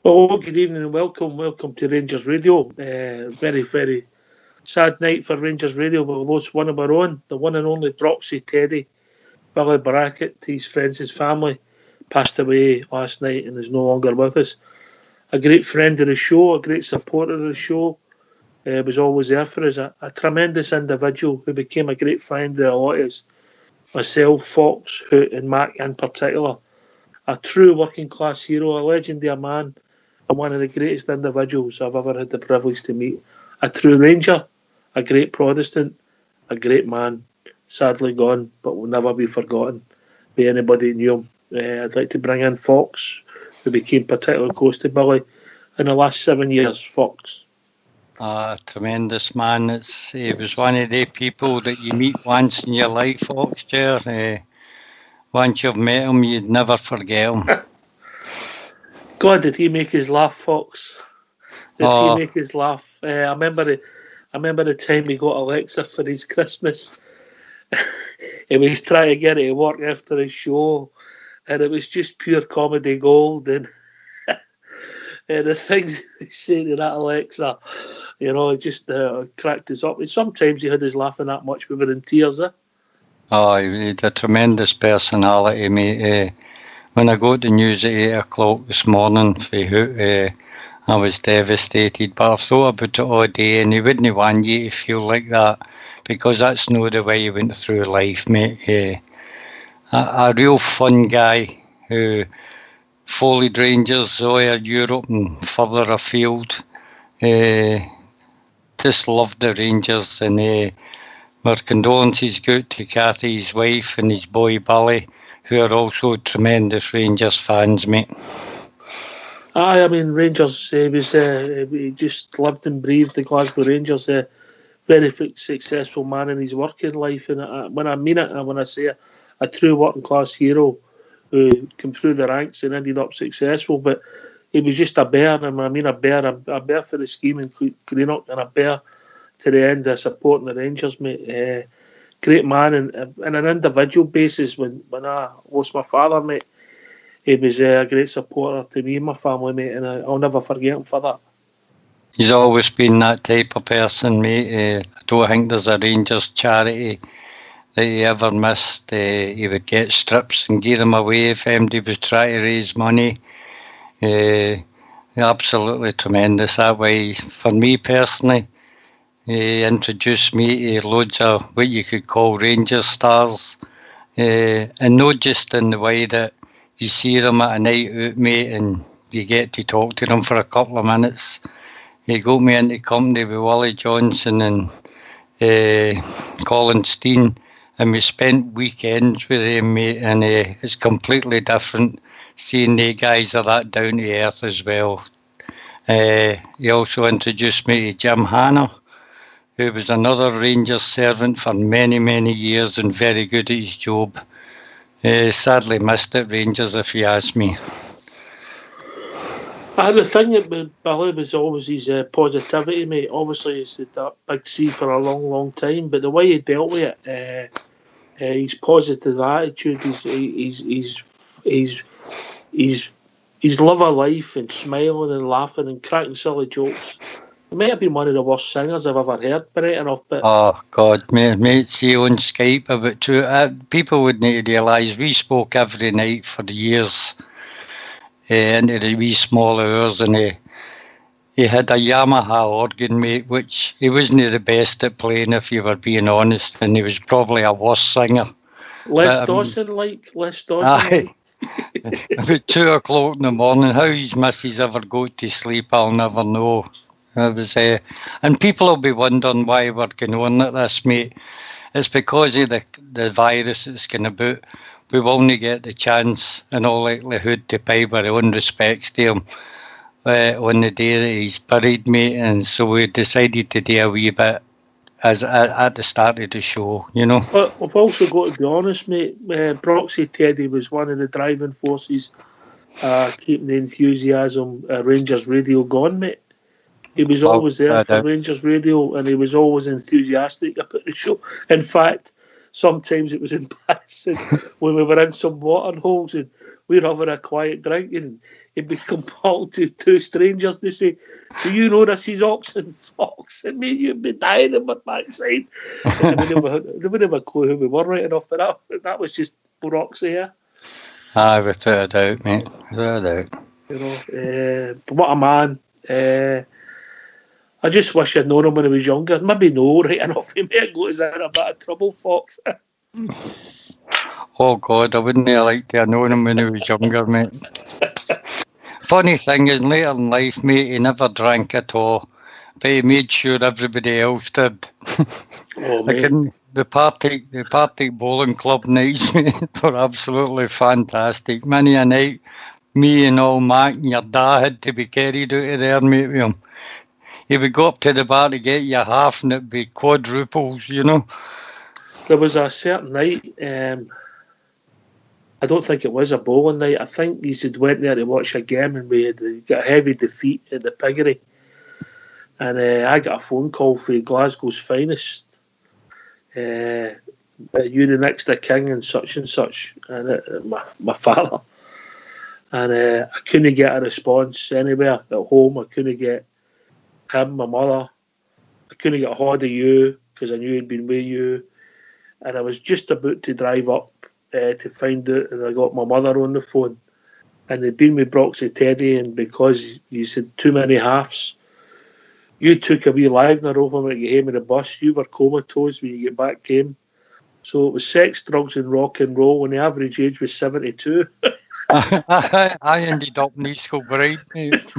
Oh, good evening and welcome to Rangers Radio. Very sad night for Rangers Radio, but we lost one of our own, the one and only Broxy Teddy, Billy Brackett, his friends, his family, passed away last night and is no longer with us. A great friend of the show, a great supporter of the show, was always there for us, a tremendous individual who became a great friend of a lot of us, myself, Fox, Hoot and Mac in particular. A true working class hero, a legendary man, and one of the greatest individuals I've ever had the privilege to meet. A true Ranger, a great Protestant, a great man, sadly gone, but will never be forgotten by anybody who knew him. I'd like to bring in Fox, who became particularly close to Billy in the last 7 years. Fox. Tremendous man. He was one of the people that you meet once in your life, Foxter. Once you've met him, you'd never forget him. God, did he make us laugh, Fox? Did he make us laugh? I remember the time he got Alexa for his Christmas. He was trying to get it to work after his show, and it was just pure comedy gold. And, and the things he said to that Alexa, it just cracked us up. And sometimes he had us laughing that much we were in tears. He had a tremendous personality, mate. When I got the news at 8 o'clock this morning for Hoot, I was devastated, but I've thought about it all day, and he wouldn't want you to feel like that, because that's not the way he went through life, mate. A real fun guy who followed Rangers all over Europe and further afield. Just loved the Rangers, and our condolences go to Cathy, his wife, and his boy Billy, who are also tremendous Rangers fans, mate. I mean, Rangers, he just lived and breathed the Glasgow Rangers. Very successful man in his working life, and when I mean it, and when I say a true working class hero who came through the ranks and ended up successful, but he was just a bear, and when I mean a bear for the scheme in Greenock, and a bear to the end of supporting the Rangers, mate. Great man, and on an individual basis, when I lost my father, mate, he was a great supporter to me and my family, mate, and I'll never forget him for that. He's always been that type of person, mate. I don't think there's a Rangers charity that he ever missed. He would get strips and give them away if anybody was trying to raise money. Absolutely tremendous that way. For me personally, he introduced me to loads of what you could call Rangers stars, and not just in the way that you see them at a night out, mate, and you get to talk to them for a couple of minutes. He got me into company with Willie Johnson and Colin Steen, and we spent weekends with him, mate, and it's completely different seeing the guys are that down to earth as well. He also introduced me to Jim Hanna, who was another Rangers servant for many, many years and very good at his job. Sadly missed at Rangers, if you ask me. The thing with Billy was always his positivity, mate. Obviously, he's had that big C for a long, long time, but the way he dealt with it, his positive attitude, his love of life and smiling and laughing and cracking silly jokes. He might have been one of the worst singers I've ever heard, but enough. But oh God, mate, see on Skype about two. People would need to realise we spoke every night for years, into the wee small hours, and he had a Yamaha organ, mate, which he wasn't the best at playing, if you were being honest, and he was probably a worse singer. Les Dawson. About 2 o'clock in the morning, how his missus ever got to sleep, I'll never know. It was, and people will be wondering why we're going on like this, mate. It's because of the virus that's going about. We've only get the chance, in all likelihood, to pay our own respects to him on the day that he's buried, mate. And so we decided to do a wee bit at the start of the show, But we've also got to be honest, mate. Broxy Teddy was one of the driving forces keeping the enthusiasm Rangers Radio going, mate. He was always there for Rangers Radio, and he was always enthusiastic about the show. In fact, sometimes it was embarrassing when we were in some water holes and we were having a quiet drink and he'd be compelled to two strangers to say, "Do you know this is Oxen Fox?" And mate, you'd be dying on my backside. And they wouldn't have a clue who we were right enough, but that was just Roxy, yeah. Aye, without a doubt, mate. Without a doubt. You know, but what a man. I just wish I'd known him when he was younger. Maybe no, right enough. He may have got us in a bit of trouble, Fox. Oh, God, I wouldn't have liked to have known him when he was younger, mate. Funny thing is, later in life, mate, he never drank at all, but he made sure everybody else did. Oh, mate. The Partick Bowling Club nights, mate, were absolutely fantastic. Many a night, me and all Mac and your dad had to be carried out of there, mate, with him. He would go up to the bar to get your half and it'd be quadruples, you know. There was a certain night, I don't think it was a bowling night. I think you had went there to watch a game and we had got a heavy defeat at the Piggery. And I got a phone call for Glasgow's Finest. You're the next to King and such, and my father. And I couldn't get a response anywhere at home. I couldn't get him, my mother. I couldn't get a hold of you because I knew he'd been with you. And I was just about to drive up to find out, and I got my mother on the phone. And they'd been with Broxy Teddy, and because you said too many halves, you took a wee livener over when you came in the bus. You were comatose when you get back home. So it was sex, drugs, and rock and roll, and the average age was 72. I ended up in East Kilbride, mate.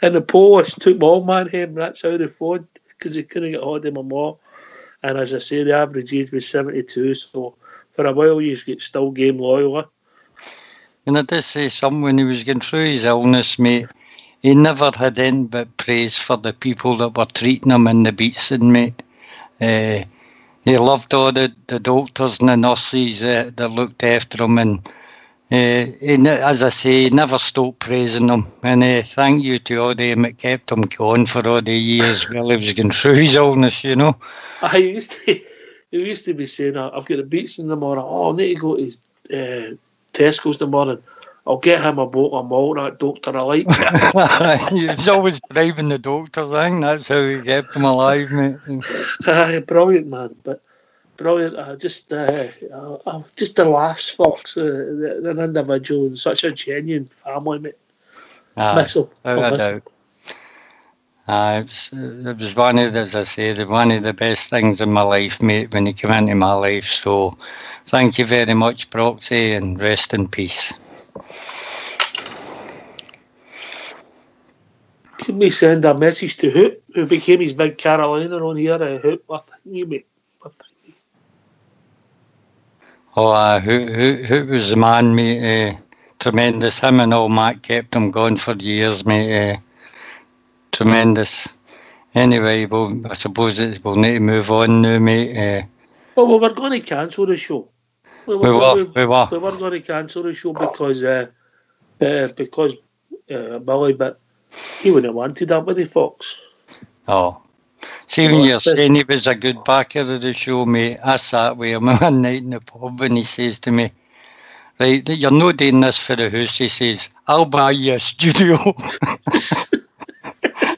And the police took my old man home. That's how they phoned, because they couldn't get hold of my mom. And as I say, the average age was 72. So for a while, you get still game loyal. And I did say something when he was going through his illness, mate. He never had any but praise for the people that were treating him in the beating, mate. He loved all the doctors and the nurses that looked after him, and as I say, he never stopped praising them. And thank you to all them that kept him going for all the years while he was going through his illness, you know. He used to be saying, "I've got the beats in the morning. Oh, I need to go to Tesco's in the morning. I'll get him a bottle of malt, that doctor I like." He was always bribing the doctors, I think that's how he kept him alive, mate. Brilliant, man. But brilliant. Just the laughs, Fox. An individual and such a genuine family, mate. Miss him. It was one of the, as I say, one of the best things in my life, mate, when he came into my life. So thank you very much, Broxy, and rest in peace. Can we send a message to Hoop, who became his big Carolina on here? Hoop, I think you, mate. Hoop was the man, mate. Tremendous. Him and all Matt kept him going for years, mate. Tremendous. Anyway, I suppose we'll need to move on now, mate. Well, we were going to cancel the show. We were going to cancel the show because Billy, but he wouldn't have wanted that with the Fox. Oh. See, when you're saying he was a good backer of the show, mate, I sat with him one night in the pub and he says to me, "Right, you're not doing this for the house," he says, "I'll buy you a studio."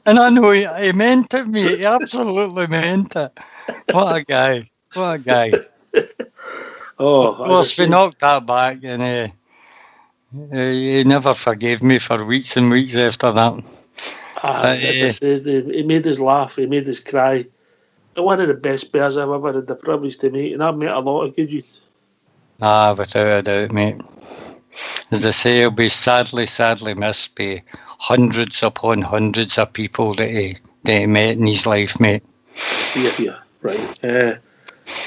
And I know he meant it, mate. He absolutely meant it. What a guy. What a guy. Oh, of course, we knocked that back and he never forgave me for weeks and weeks after that. He made us laugh. He made us cry. One of the best bears I've ever had the privilege to meet, and I've met a lot of good youths. Without a doubt, mate. As I say, he'll be sadly missed by hundreds upon hundreds of people that he met in his life, mate. Yeah, right.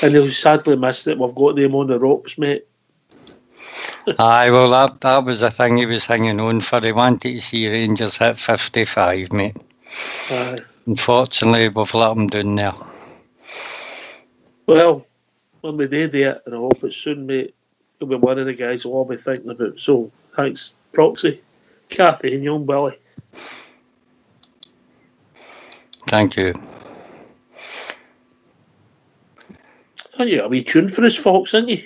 And he'll sadly miss that we've got them on the ropes, mate. Aye, well, that was the thing he was hanging on for. He wanted to see Rangers hit 55, mate. Aye. Unfortunately, we've let him down there. Well, when we do that, and I hope it's soon, mate, you'll be one of the guys we'll all be thinking about. So, thanks, Broxy, Kathy, and young Billy. Thank you. Aren't you a wee tune for us, Fox, aren't you?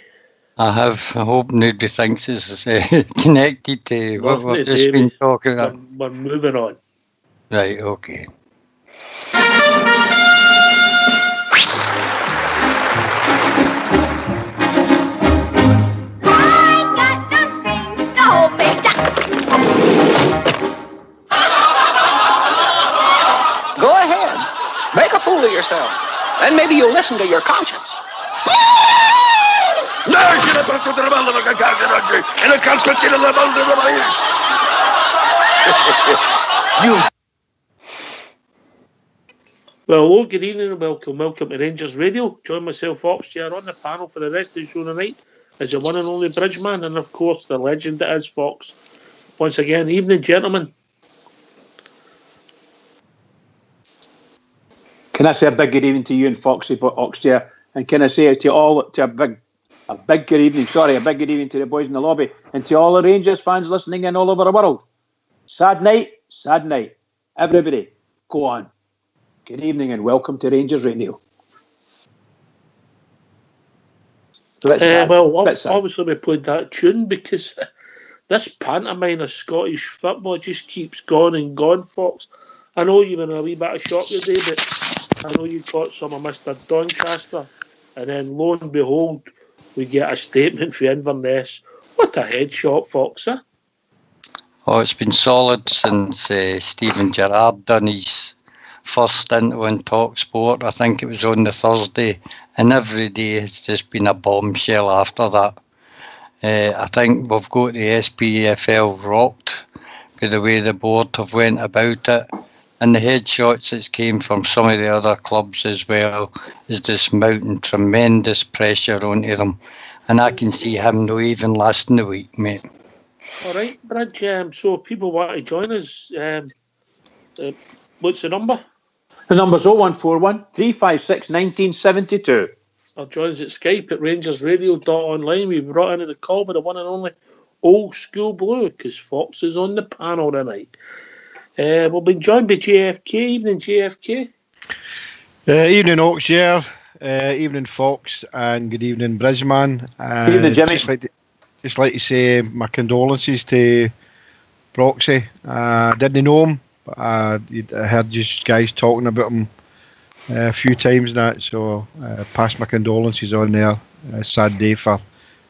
I have. I hope nobody thinks it's connected to what Nothing we've to just do been with- talking about. We're moving on. Right, okay. Go ahead. Make a fool of yourself. Then maybe you'll listen to your conscience. You. Well, hello, good evening and welcome to Rangers Radio. Join myself, Fox, here on the panel for the rest of the show tonight as the one and only Bridgeman and, of course, the legend that is Fox. Once again, evening, gentlemen. Can I say a big good evening to you and Foxy Oxchair? And can I say to all, a big good evening, a big good evening to the boys in the lobby and to all the Rangers fans listening in all over the world. Sad night. Everybody, go on. Good evening and welcome to Rangers Radio. Obviously we played that tune because this pantomime of Scottish football just keeps going and going, Fox. I know you were in a wee bit of shock today, but I know you caught some of Mr. Doncaster, and then lo and behold, we get a statement for Inverness. What a headshot, Fox, eh? Oh, it's been solid since Stephen Gerrard done his first stint on TalkSport. I think it was on the Thursday, and every day it's just been a bombshell after that. I think we've got the SPFL rocked with the way the board have went about it, and the headshots that came from some of the other clubs as well is just mounting tremendous pressure onto them, and I can see him no even lasting a week, mate. All right, Bridge, so if people want to join us, what's the number? The number's 0141 356 1972. Or join us at Skype at rangersradio.online. We've brought into the call with the one and only Old School Blue because Fox is on the panel tonight. We'll be joined by JFK. Evening, JFK. Evening, Oxshare. Evening, Fox. And good evening, Bridgeman. Evening, Jimmy. Just like to say my condolences to Broxy. Didn't know him, but I heard you guys talking about him a few times that, so pass my condolences on there. Sad day for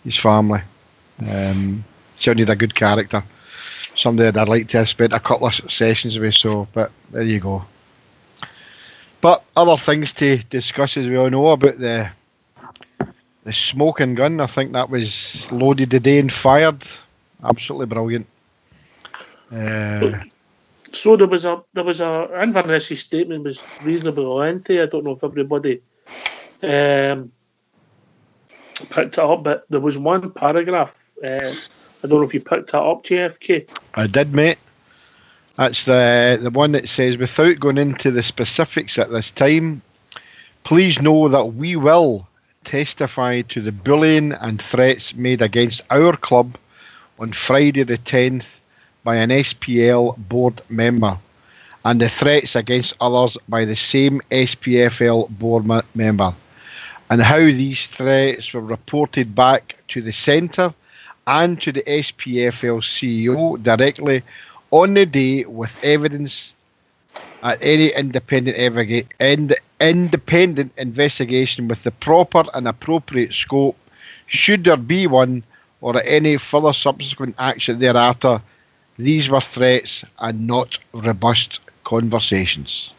his family. Sounded a good character. Somebody that I'd like to have spent a couple of sessions with, so, but there you go. But other things to discuss, as we all know, about the smoking gun. I think that was loaded today and fired. Absolutely brilliant. So there was a Inverness statement was reasonably lengthy. I don't know if everybody picked it up, but there was one paragraph. I don't know if you picked that up, JFK. I did, mate. That's the one that says, without going into the specifics at this time, please know that we will testify to the bullying and threats made against our club on Friday the 10th by an SPL board member, and the threats against others by the same SPFL board member, and how these threats were reported back to the centre and to the SPFL CEO directly on the day with evidence at any independent investigation with the proper and appropriate scope, should there be one, or at any further subsequent action thereafter. These were threats and not robust conversations.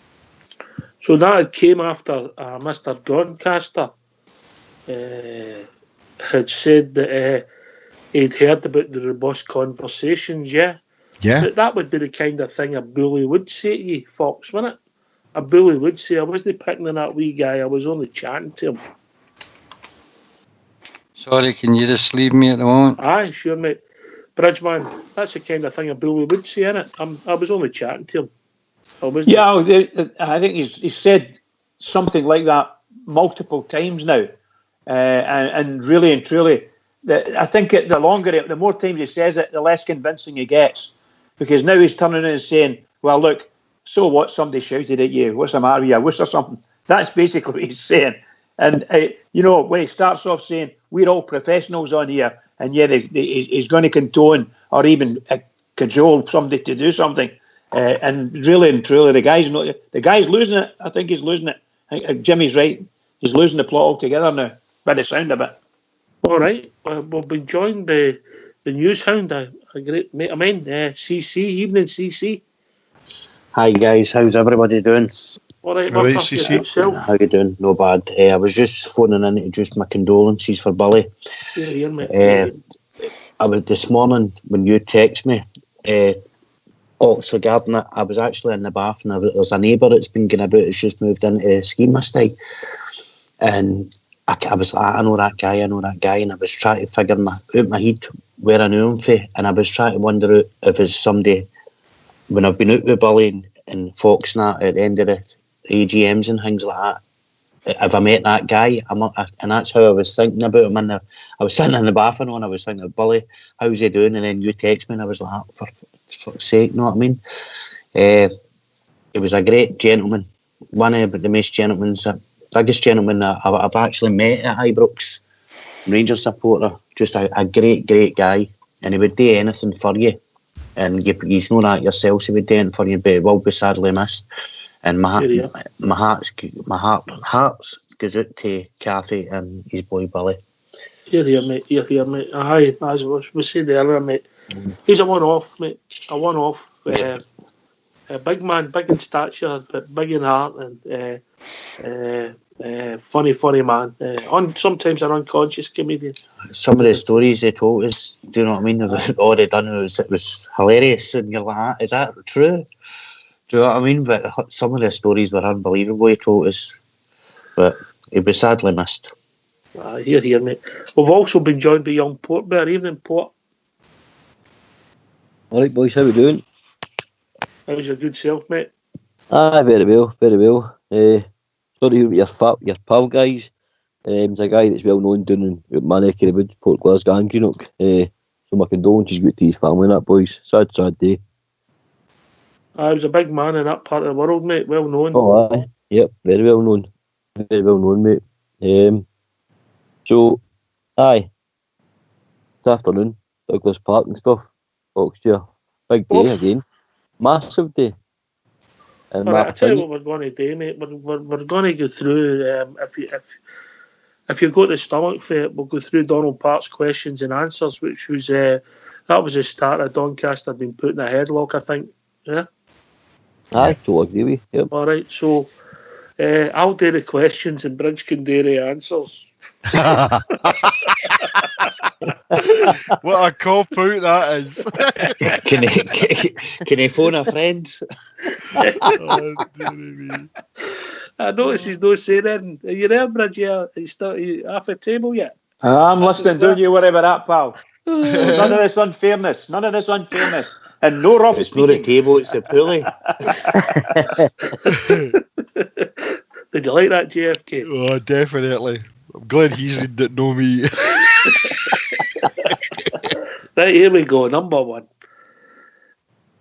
So that came after Mr. Doncaster had said that he'd heard about the robust conversations, yeah? Yeah. But that would be the kind of thing a bully would say to you, Fox, wouldn't it? A bully would say, I wasn't picking on that wee guy, I was only chatting to him. Sorry, can you just leave me at the moment? Aye, sure, mate. Bridgeman, that's the kind of thing a bully would say, innit? I was only chatting to him. I think he's said something like that multiple times now. And really and truly, I think the more times he says it, the less convincing he gets. Because now he's turning in and saying, well, look, so what? Somebody shouted at you. What's the matter with you? Was there something? That's basically what he's saying. And you know, when he starts off saying we're all professionals on here, and yet he's going to condone or even cajole somebody to do something, and really and truly, the guy's losing it. I think he's losing it. I think Jimmy's right. He's losing the plot altogether now, by the sound of it. All right, we've been joined by the news hound, a great mate of mine, CC. Evening, CC. Hi guys, how's everybody doing? All right, All right, look after CC. yourself. How you doing? No bad. I was just phoning in to just my condolences for Billy. Yeah, mate. I was this morning when you text me, regarding it. I was actually in the bath and there's a neighbour that's been going about. It's just moved into a scheme this day, and I was like, I know that guy, and I was trying to figure out my head where I knew him from, and I was trying to wonder out if it's somebody when I've been out with Billy and Fox and that at the end of the AGMs and things like that. Have I met that guy? And that's how I was thinking about him. I was sitting in the bathroom and I was thinking, Billy, how's he doing? And then you text me and I was like, for fuck's sake, you know what I mean? He was a great gentleman, one of the biggest gentleman I've actually met at Ibrox, Rangers supporter, just a great guy, and he would do anything for you, and you know that yourself, he would do anything for you, but he will be sadly missed, and my heart goes out to Kathy and his boy Billy. Here, mate. Aye, as we said earlier, mate. He's a one-off, mate. A one-off. Yeah. A big man, big in stature, but big in heart, and funny man. Sometimes an unconscious comedian. Some of the stories they told us, do you know what I mean? All they done it was hilarious, and you're like, is that true? Do you know what I mean? But some of the stories were unbelievable. He told us, but he was sadly missed. Here, mate. We've also been joined by young Port Bear. Evening, Port. All right, boys, how we doing? How's your good self, mate? Very well. Sorry about your pal, guys. He's a guy that's well known down in my neck of the woods, Port Glasgow and Greenock. So my condolences go to his family and that, boys. Sad day. He was a big man in that part of the world, mate. Well known. Oh, aye. Yep, very well known. Very well known, mate. So, aye. This afternoon, Douglas Park and stuff. Oxford. Big day again. Massive day. And I'll tell you what we're going to do, mate. We're going to go through, if you've got the stomach for it, we'll go through Donald Park's questions and answers, which was, that was the start of Doncaster being put in a headlock, I think. Yeah? Aye, totally agree with you. Yep. All right, so I'll do the questions and Bridge can do the answers. What a cop out that is. Can he phone a friend? Oh, dear me. I notice he's not saying anything. Are you there, Bridge? Yeah, are you off the table yet? I'm listening. Don't you worry about that, pal. None of this unfairness. And no rough It's not a table, it's a pulley. Did you like that, JFK? Oh, definitely. I'm glad he's didn't know me. Right, here we go. Number one.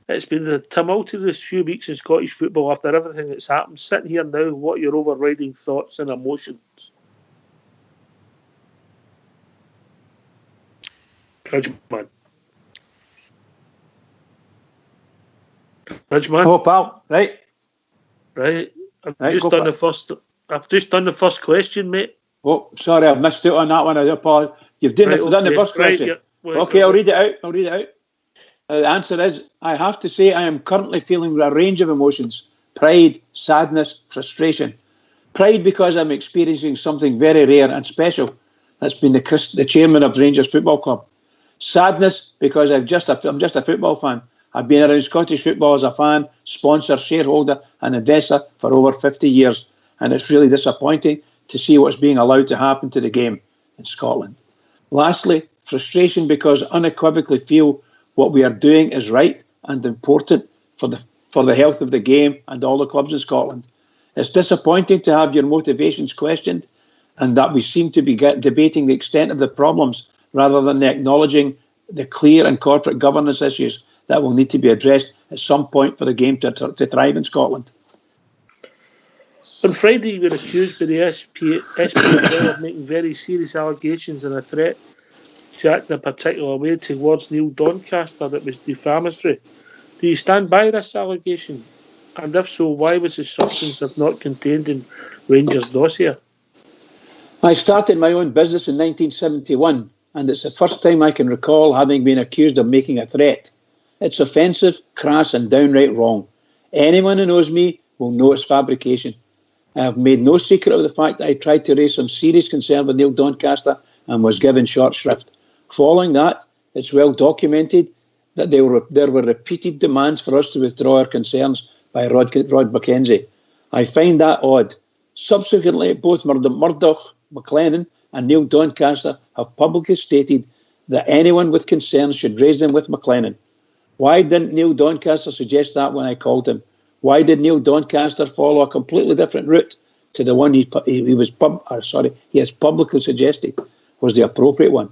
It's been the tumultuous few weeks in Scottish football after everything that's happened. Sitting here now, what are your overriding thoughts and emotions? Bridgman. Oh, pal. Right. I've just done the first question, mate. Oh, sorry, I've missed out on that one. I do apologize. You've done the first question. Right, yeah. Okay, I'll read it out. The answer is, I have to say I am currently feeling a range of emotions. Pride, sadness, frustration. Pride because I'm experiencing something very rare and special. That's been the chairman of the Rangers Football Club. Sadness because I'm just a football fan. I've been around Scottish football as a fan, sponsor, shareholder and investor for over 50 years. And it's really disappointing to see what's being allowed to happen to the game in Scotland. Lastly, frustration because I unequivocally feel what we are doing is right and important for the health of the game and all the clubs in Scotland. It's disappointing to have your motivations questioned and that we seem to be debating the extent of the problems rather than acknowledging the clear and corporate governance issues that will need to be addressed at some point for the game to thrive in Scotland. On Friday, you were accused by the SPFL of making very serious allegations and a threat to act in a particular way towards Neil Doncaster that was defamatory. Do you stand by this allegation? And if so, why was the substance of not contained in Rangers' dossier? I started my own business in 1971, and it's the first time I can recall having been accused of making a threat. It's offensive, crass, and downright wrong. Anyone who knows me will know it's fabrication. I have made no secret of the fact that I tried to raise some serious concern with Neil Doncaster and was given short shrift. Following that, it's well documented that there were repeated demands for us to withdraw our concerns by Rod Mackenzie. I find that odd. Subsequently, both Murdoch McLennan and Neil Doncaster have publicly stated that anyone with concerns should raise them with McLennan. Why didn't Neil Doncaster suggest that when I called him? Why did Neil Doncaster follow a completely different route to the one he has publicly suggested was the appropriate one?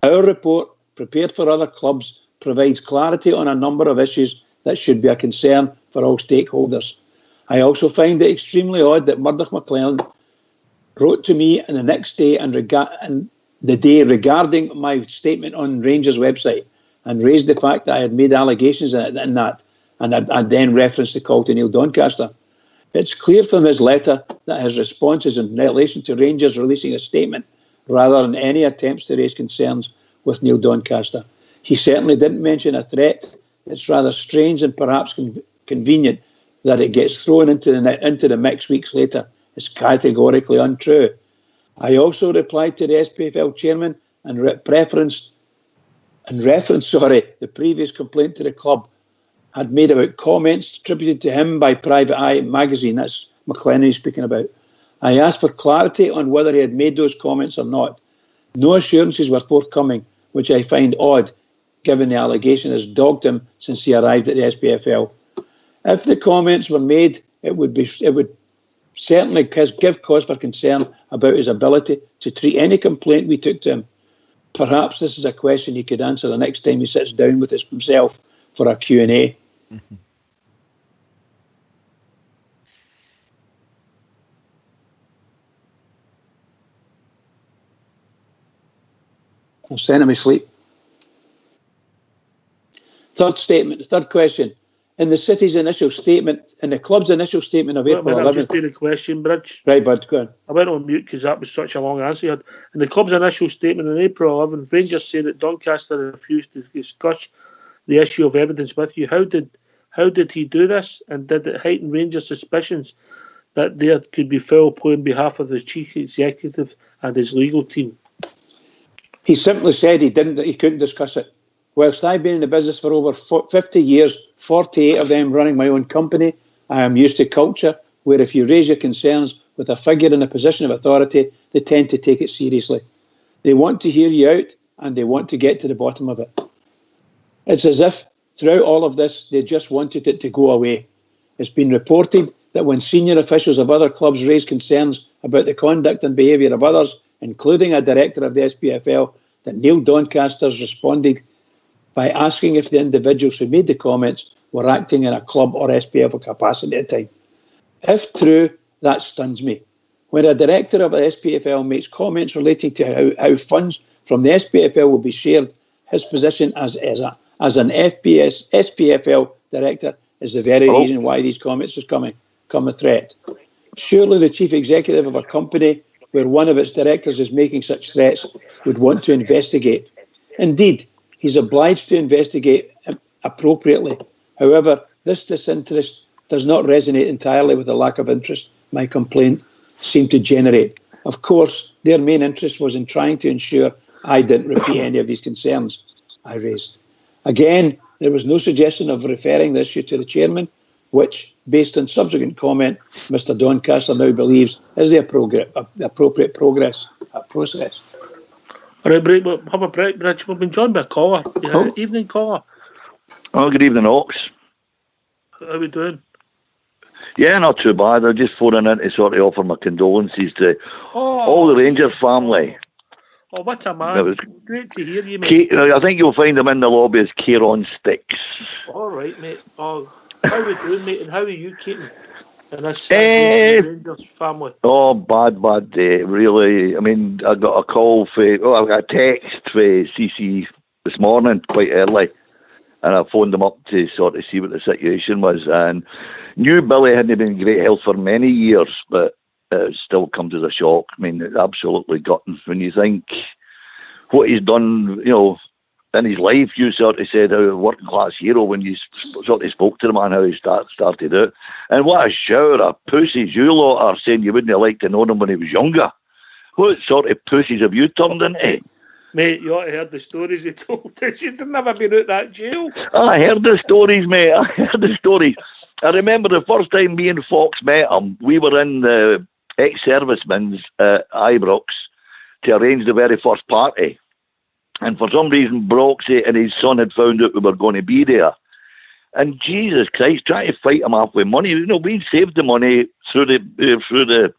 Our report, prepared for other clubs, provides clarity on a number of issues that should be a concern for all stakeholders. I also find it extremely odd that Murdoch McLennan wrote to me on the next day and the day regarding my statement on Rangers' website and raised the fact that I had made allegations in that, and I then referenced the call to Neil Doncaster. It's clear from his letter that his response is in relation to Rangers releasing a statement rather than any attempts to raise concerns with Neil Doncaster. He certainly didn't mention a threat. It's rather strange and perhaps convenient that it gets thrown into the mix weeks later. It's categorically untrue. I also replied to the SPFL chairman and referenced the previous complaint to the club had made about comments attributed to him by Private Eye magazine. That's McLennan speaking about. I asked for clarity on whether he had made those comments or not. No assurances were forthcoming, which I find odd, given the allegation has dogged him since he arrived at the SPFL. If the comments were made, it would certainly give cause for concern about his ability to treat any complaint we took to him. Perhaps this is a question he could answer the next time he sits down with himself for a Q&A. Mm-hmm. I'll send him to sleep. Third question. In the city's initial statement, in the club's initial statement of April 11th... I'll just do the question, Bridge. Right, bud, go on. I went on mute because that was such a long answer you had. In the club's initial statement on April 11th, Rangers say that Doncaster refused to discuss the issue of evidence with you. How did he do this? And did it heighten Rangers' suspicions that there could be foul play on behalf of the chief executive and his legal team? He simply said he couldn't discuss it. Whilst I've been in the business for over 50 years, 48 of them running my own company, I am used to culture where if you raise your concerns with a figure in a position of authority, they tend to take it seriously. They want to hear you out and they want to get to the bottom of it. It's as if throughout all of this, they just wanted it to go away. It's been reported that when senior officials of other clubs raised concerns about the conduct and behaviour of others, including a director of the SPFL, that Neil Doncaster's responded by asking if the individuals who made the comments were acting in a club or SPFL capacity at the time. If true, that stuns me. When a director of a SPFL makes comments relating to how funds from the SPFL will be shared, his position as an SPFL director is the very reason why these comments has come a threat. Surely the chief executive of a company where one of its directors is making such threats would want to investigate. Indeed, he's obliged to investigate appropriately. However, this disinterest does not resonate entirely with the lack of interest my complaint seemed to generate. Of course, their main interest was in trying to ensure I didn't repeat any of these concerns I raised. Again, there was no suggestion of referring the issue to the chairman, which, based on subsequent comment, Mr. Doncaster now believes is the appropriate process. All right, break. We'll have a break, Bridge. We've been joined by a caller. Evening, caller. Oh, good evening, Ox. How are we doing? Yeah, not too bad. I'm just phoning in to sort of offer my condolences to all the Rangers family. Oh, what a man. Great to hear you, mate. I think you'll find him in the lobby as Kieron Sticks. All right, mate. Oh, how are we doing, mate? And how are you keeping? And that's the Eh, Rangers family. Oh, bad day, really. I mean, I got a call I got a text for CC this morning, quite early, and I phoned them up to sort of see what the situation was, and knew Billy hadn't been in great health for many years, but it still comes as a shock. I mean, it's absolutely gutting when you think what he's done, in his life. You sort of said a working class hero when you sort of spoke to the man, how he started out. And what a shower of pussies you lot are saying you wouldn't have liked to know him when he was younger. What sort of pussies have you turned into? Mate, you ought to heard the stories he told us. You'd never been out that jail. I heard the stories, mate. I heard the stories. I remember the first time me and Fox met him, we were in the ex-servicemen's at Ibrox to arrange the very first party. And for some reason, Broxy and his son had found out we were going to be there. And Jesus Christ, trying to fight him off with money. We'd saved the money through the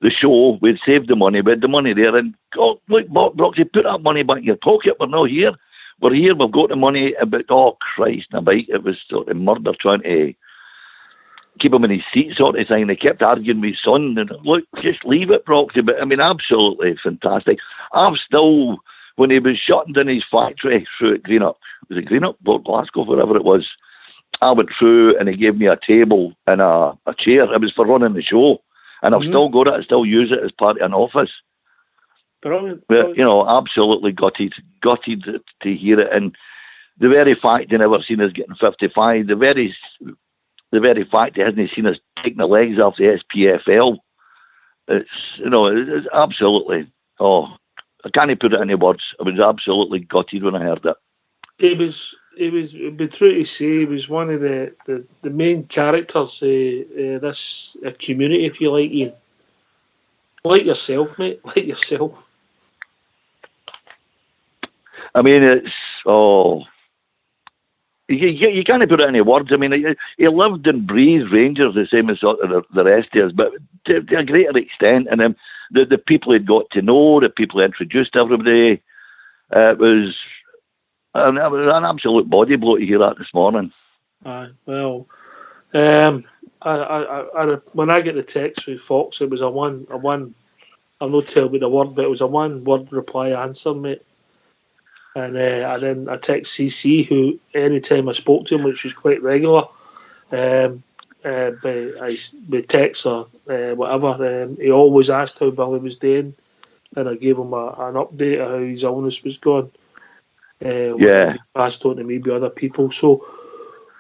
show. We'd saved the money. We had the money there. And, oh, look, Broxy, put that money back in your pocket. We're not here. We're here. We've got the money. But, oh, Christ, it was sort of murder trying to keep him in his seat sort of thing. They kept arguing with his son. And, look, just leave it, Broxy. But, I mean, absolutely fantastic. I'm still... When he was shutting in his factory through at Greenup, was it Greenup, Port Glasgow, wherever it was, I went through and he gave me a table and a chair. It was for running the show. And I've still got it. I still use it as part of an office. Brilliant. But, absolutely gutted to hear it. And the very fact he never seen us getting 55, the very fact he hasn't seen us taking the legs off the SPFL, it's absolutely, I can't put it into words. I was absolutely gutted when I heard it. It'd be true to say he was one of the main characters of this community, if you like, Ian. Like yourself, mate. Like yourself. I mean, it's you can't put it into words. I mean, he lived and breathed Rangers the same as the rest of us, but to a greater extent. And the people he'd got to know, the people he introduced to everybody, it was an absolute body blow to hear that this morning. Well, when I get the text with Fox, it was a one. I'm not telling you the word, but it was a one-word reply answer, mate. And then I text CC, who anytime I spoke to him, which was quite regular, by text or whatever, he always asked how Billy was doing, and I gave him an update of how his illness was going. He passed on to maybe other people. So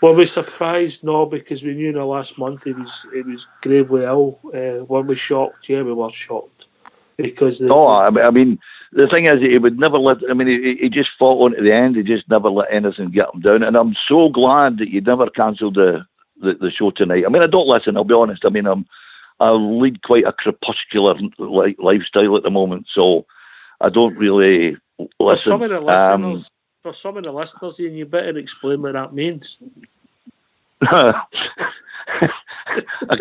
were we surprised? No, because we knew in the last month he was gravely ill. Were we shocked? Yeah, we were shocked. Because I mean, the thing is, he would never let. I mean, he just fought on to the end. He just never let anything get him down. And I'm so glad that you never cancelled the show tonight. I mean, I don't listen. I'll be honest. I mean, I lead quite a crepuscular lifestyle at the moment, so I don't really listen. For some of the listeners, Ian, you better explain what that means. A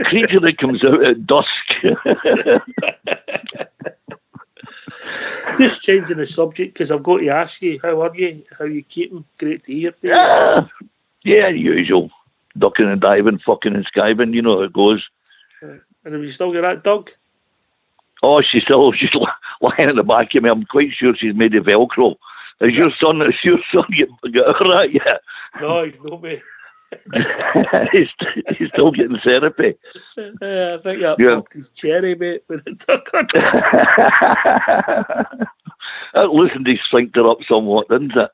creature that comes out at dusk. Just changing the subject, because I've got to ask you, how are you? How you keeping? Great to hear from you. Yeah, usual. Ducking and diving, fucking and skiving, you know how it goes. And have you still got that dog? Oh, she's lying at the back of me. I'm quite sure she's made of Velcro. Has your son got her that yet? No, he's not, mate. he's still getting therapy. I think that popped his cherry, mate, with the duck on it. That loosened his sphincter up somewhat, didn't it?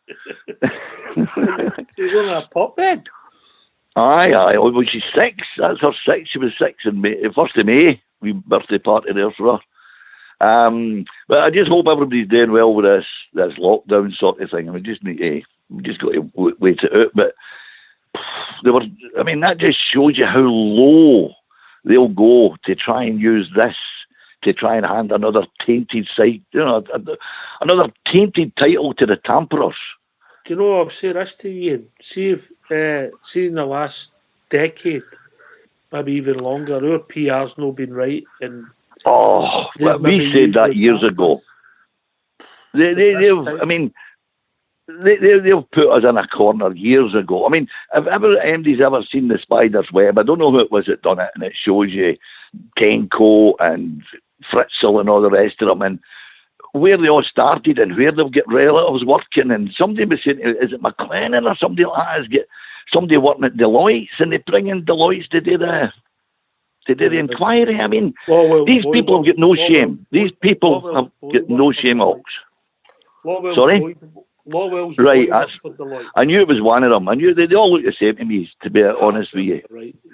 She's only a pup then. Aye. Well, she's 6. That's her 6. She was 6 in May, 1st of May. We birthday party there for her. But I just hope everybody's doing well with this lockdown sort of thing. I mean, we just got to wait it out. But that just shows you how low they'll go to try and use this to try and hand another tainted site, another tainted title to the Tamperers. Do you know, I'll say this to you, Ian. See in the last decade, maybe even longer, our PR's not been right. And we said that years ago. they'll put us in a corner years ago. I mean, if anybody's ever seen the Spider's Web, I don't know who it was that done it, and it shows you Kenko and Fritzl and all the rest of them, and where they all started and where they've got relatives working. And somebody was saying, is it McLennan or somebody like that? Has got somebody working at Deloitte's, and they bring in Deloitte's to do the inquiry. I mean, these people have got no shame. These people have got no shame, Ox. Sorry? Right, I knew it was one of them. I knew they all look the same to me, to be honest with you.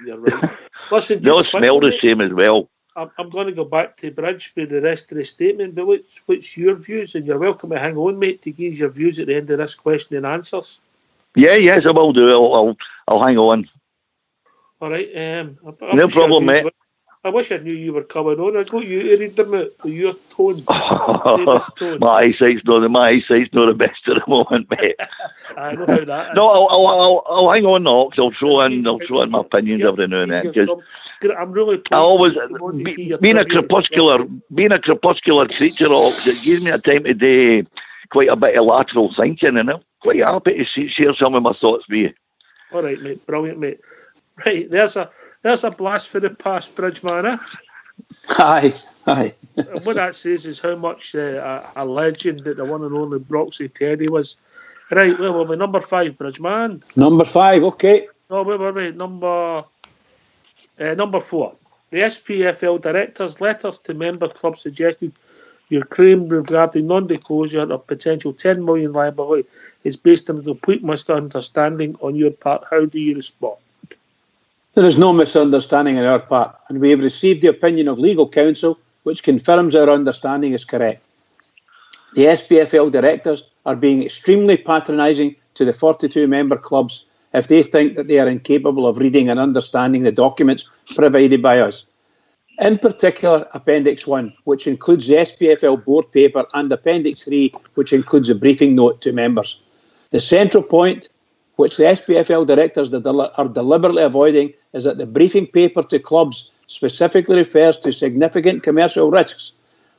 You're right. Listen, they all smell the same as well. I'm going to go back to Bridge with the rest of the statement, but what's your views? And you're welcome to hang on, mate, to give your views at the end of this question and answers. Yes, I will do. I'll hang on. All right. No problem, mate. I wish I knew you were coming on. I'd got you to read them out with your tone. My eyesight's not the best at the moment, mate. I know how that is. No, I'll hang on, Knox. I'll throw in my opinions every now and then. I'm really. I always being a crepuscular creature, Ox. It gives me a time to do quite a bit of lateral thinking, and I'm quite happy to share some of my thoughts with you. All right, mate. Brilliant, mate. Right, there's a blast for the past, Bridge man. Aye. What that says is how much a legend that the one and only Broxy Teddy was. Right, well, we're number 5, Bridge man. Number 5, okay. No, wait. Number 4. The SPFL directors' letters to member clubs suggested your claim regarding non-disclosure of potential 10 million liability is based on a complete misunderstanding on your part. How do you respond? There is no misunderstanding on our part, and we have received the opinion of legal counsel, which confirms our understanding is correct. The SPFL directors are being extremely patronising to the 42 member clubs if they think that they are incapable of reading and understanding the documents provided by us. In particular, Appendix 1, which includes the SPFL board paper, and Appendix 3, which includes a briefing note to members. The central point, which the SPFL directors are deliberately avoiding, is that the briefing paper to clubs specifically refers to significant commercial risks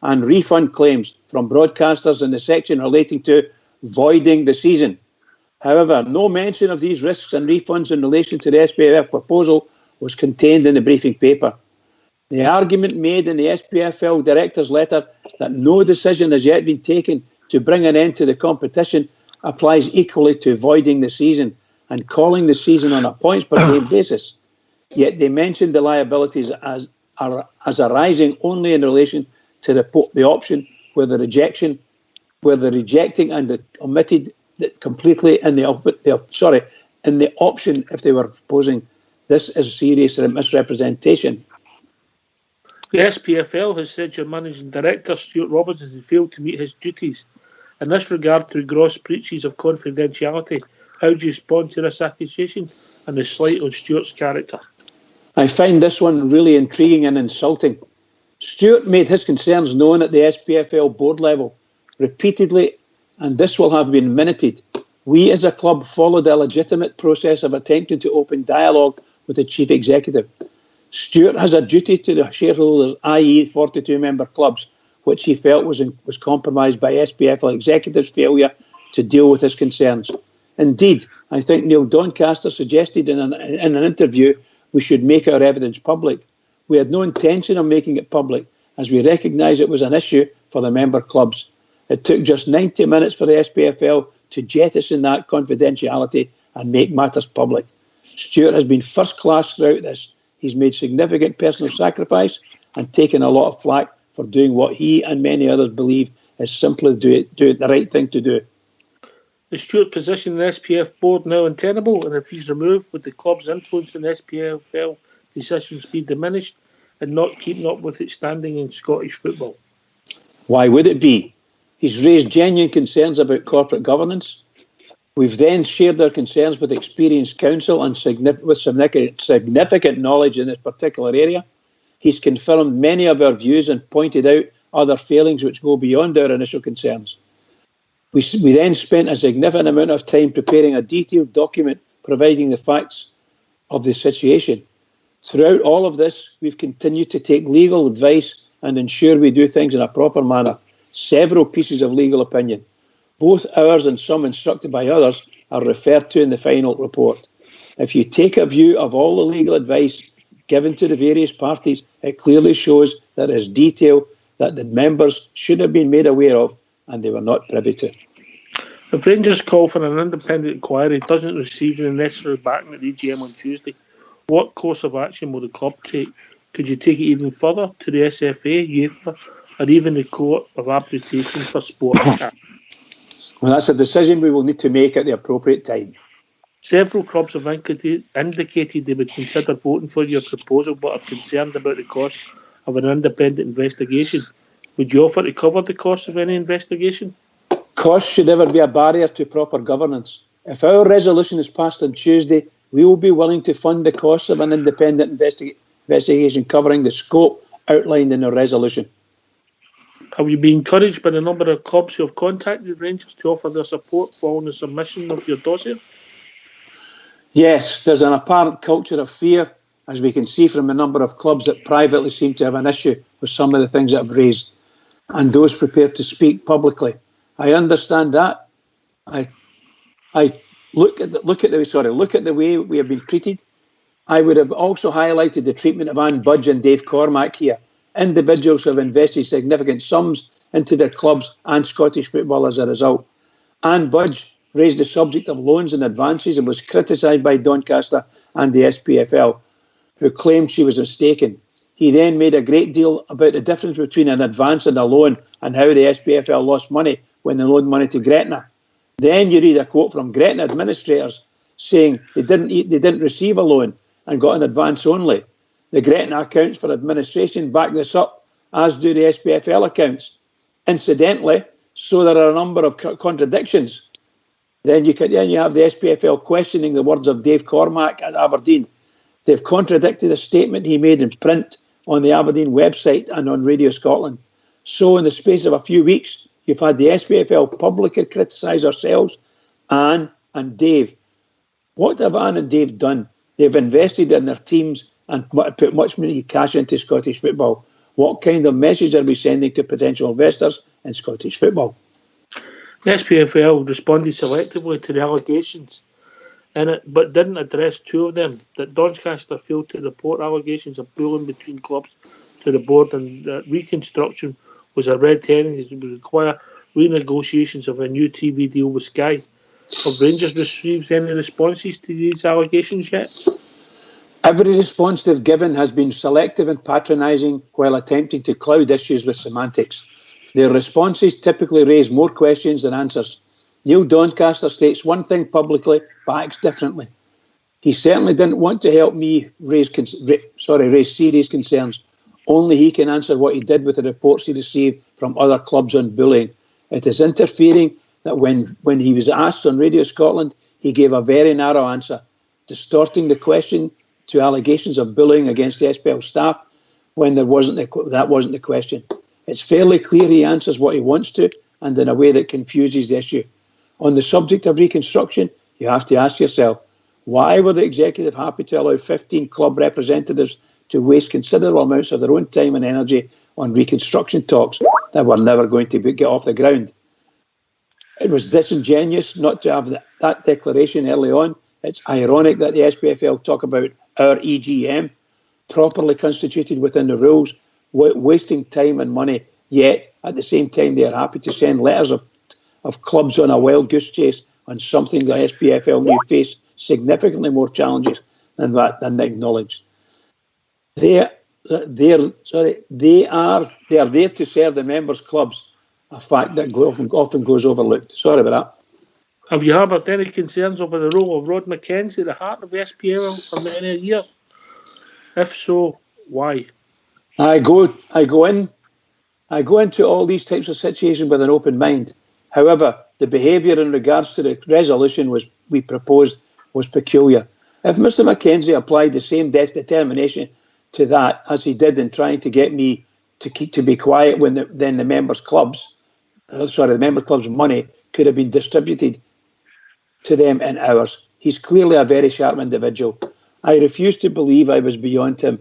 and refund claims from broadcasters in the section relating to voiding the season. However, no mention of these risks and refunds in relation to the SPFL proposal was contained in the briefing paper. The argument made in the SPFL director's letter that no decision has yet been taken to bring an end to the competition applies equally to voiding the season and calling the season on a points per game basis. Yet they mentioned the liabilities as arising only in relation to the option where the rejecting and the omitted completely in the option if they were proposing. This is serious misrepresentation. The SPFL has said your managing director, Stuart Robinson, has failed to meet his duties in this regard through gross breaches of confidentiality. How do you respond to this accusation and the slight on Stuart's character? I find this one really intriguing and insulting. Stuart made his concerns known at the SPFL board level repeatedly, and this will have been minuted. We as a club followed a legitimate process of attempting to open dialogue with the chief executive. Stuart has a duty to the shareholders, i.e. 42 member clubs, which he felt was compromised by SPFL executives' failure to deal with his concerns. Indeed, I think Neil Doncaster suggested in an interview we should make our evidence public. We had no intention of making it public, as we recognise it was an issue for the member clubs. It took just 90 minutes for the SPFL to jettison that confidentiality and make matters public. Stuart has been first class throughout this. He's made significant personal sacrifice and taken a lot of flack for doing what he and many others believe is simply do it the right thing to do. Is Stuart's position in the SPF board now untenable, and if he's removed, would the club's influence in SPFL decisions be diminished and not keeping up with its standing in Scottish football? Why would it be? He's raised genuine concerns about corporate governance. We've then shared our concerns with experienced counsel and with significant knowledge in this particular area. He's confirmed many of our views and pointed out other failings which go beyond our initial concerns. We then spent a significant amount of time preparing a detailed document providing the facts of the situation. Throughout all of this, we've continued to take legal advice and ensure we do things in a proper manner. Several pieces of legal opinion. Both ours and some instructed by others are referred to in the final report. If you take a view of all the legal advice given to the various parties, it clearly shows that there is detail that the members should have been made aware of and they were not privy to. If Rangers' call for an independent inquiry doesn't receive the necessary backing at the EGM on Tuesday, what course of action will the club take? Could you take it even further to the SFA, UEFA, or even the Court of Arbitration for Sport? Well, that's a decision we will need to make at the appropriate time. Several clubs have indicated they would consider voting for your proposal but are concerned about the cost of an independent investigation. Would you offer to cover the cost of any investigation? Cost should never be a barrier to proper governance. If our resolution is passed on Tuesday, we will be willing to fund the costs of an independent investigation covering the scope outlined in the resolution. Have you been encouraged by the number of clubs who have contacted Rangers to offer their support following the submission of your dossier? Yes, there's an apparent culture of fear, as we can see from the number of clubs that privately seem to have an issue with some of the things that I've raised, and those prepared to speak publicly. I understand that. I look at the way we have been treated. I would have also highlighted the treatment of Anne Budge and Dave Cormack here, individuals who have invested significant sums into their clubs and Scottish football as a result. Anne Budge raised the subject of loans and advances and was criticised by Doncaster and the SPFL, who claimed she was mistaken. He then made a great deal about the difference between an advance and a loan and how the SPFL lost money when they loaned money to Gretna. Then you read a quote from Gretna administrators saying they didn't receive a loan and got an advance only. The Gretna accounts for administration back this up, as do the SPFL accounts. Incidentally, so there are a number of contradictions. Then you have the SPFL questioning the words of Dave Cormack at Aberdeen. They've contradicted a statement he made in print on the Aberdeen website and on Radio Scotland. So in the space of a few weeks, you've had the SPFL publicly criticise ourselves, Anne and Dave. What have Anne and Dave done? They've invested in their teams and put much money cash into Scottish football. What kind of message are we sending to potential investors in Scottish football? The SPFL responded selectively to the allegations in it, but didn't address two of them. That Doncaster failed to report allegations of bullying between clubs to the board, and that reconstruction was a red herring that would require renegotiations of a new TV deal with Sky. Have Rangers received any responses to these allegations yet? Every response they've given has been selective and patronising while attempting to cloud issues with semantics. Their responses typically raise more questions than answers. Neil Doncaster states one thing publicly, but acts differently. He certainly didn't want to help me raise serious concerns. Only he can answer what he did with the reports he received from other clubs on bullying. It is interfering that when he was asked on Radio Scotland, he gave a very narrow answer, distorting the question to allegations of bullying against the SPL staff when that wasn't the question. It's fairly clear he answers what he wants to and in a way that confuses the issue. On the subject of reconstruction, you have to ask yourself, why were the executive happy to allow 15 club representatives to waste considerable amounts of their own time and energy on reconstruction talks that were never going to get off the ground? It was disingenuous not to have that declaration early on. It's ironic that the SPFL talk about our EGM, properly constituted within the rules, wasting time and money, yet at the same time they are happy to send letters of clubs on a wild goose chase on something the SPFL knew faced significantly more challenges than they acknowledged. They are there to serve the members' clubs, a fact that often goes overlooked. Sorry about that. Have you harboured any concerns over the role of Rod McKenzie at the heart of the SPFL for many years? If so, why? I go into all these types of situations with an open mind. However, the behaviour in regards to the resolution we proposed was peculiar. If Mr. McKenzie applied the same determination to that as he did in trying to get me to be quiet when the members' clubs' money could have been distributed to them in hours, he's clearly a very sharp individual. I refuse to believe I was beyond him.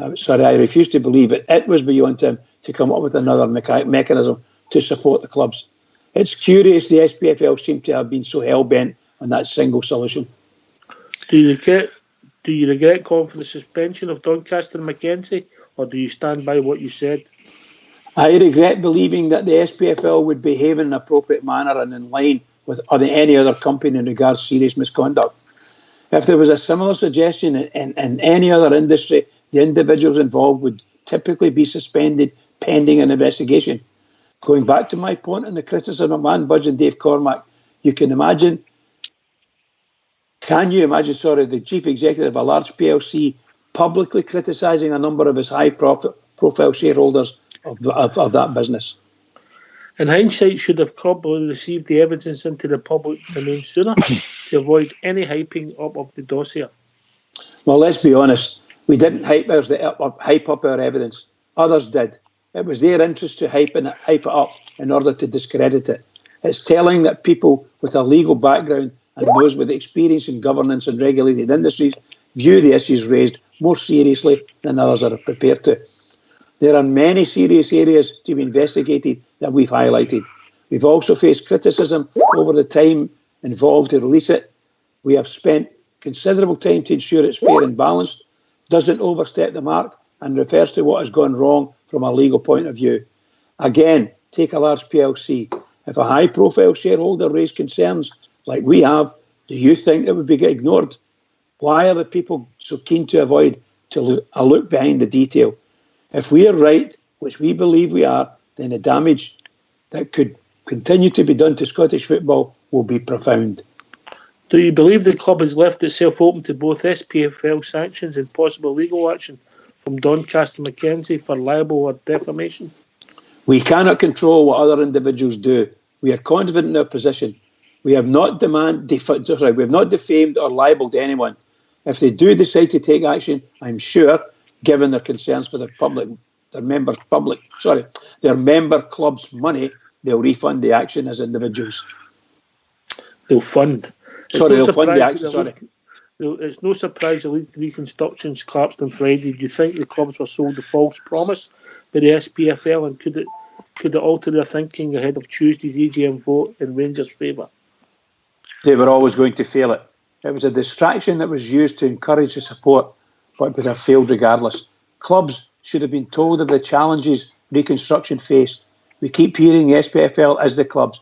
I refuse to believe it was beyond him to come up with another mechanism to support the clubs. It's curious the SPFL seem to have been so hell-bent on that single solution. Do you regret calling for the suspension of Doncaster and Mackenzie, or do you stand by what you said? I regret believing that the SPFL would behave in an appropriate manner and in line with any other company in regards to serious misconduct. If there was a similar suggestion in any other industry, the individuals involved would typically be suspended pending an investigation. Going back to my point on the criticism of Man Budge and Dave Cormack, can you imagine, the chief executive of a large PLC publicly criticising a number of his high-profile shareholders of that business? In hindsight, should have probably received the evidence into the public domain sooner to avoid any hyping up of the dossier. Well, let's be honest. We didn't hype up our evidence. Others did. It was their interest to hype it up in order to discredit it. It's telling that people with a legal background and those with experience in governance and regulated industries view the issues raised more seriously than others are prepared to. There are many serious areas to be investigated that we've highlighted. We've also faced criticism over the time involved to release it. We have spent considerable time to ensure it's fair and balanced, doesn't overstep the mark, and refers to what has gone wrong from a legal point of view. Again, take a large PLC. If a high-profile shareholder raised concerns like we have, do you think it would be ignored? Why are the people so keen to avoid a look behind the detail? If we are right, which we believe we are, then the damage that could continue to be done to Scottish football will be profound. Do you believe the club has left itself open to both SPFL sanctions and possible legal action from Doncaster Mackenzie for libel or defamation? We cannot control what other individuals do. We are confident in our position. We have not defamed or libelled anyone. If they do decide to take action, I'm sure, given their concerns for their member club's money, they'll refund the action as individuals. They'll fund. They'll fund the action. It's no surprise the league reconstructions collapsed on Friday. Do you think the clubs were sold a false promise by the SPFL, and could it alter their thinking ahead of Tuesday's EGM vote in Rangers' favour? They were always going to fail it. It was a distraction that was used to encourage the support, but would have failed regardless. Clubs should have been told of the challenges reconstruction faced. We keep hearing the SPFL as the clubs.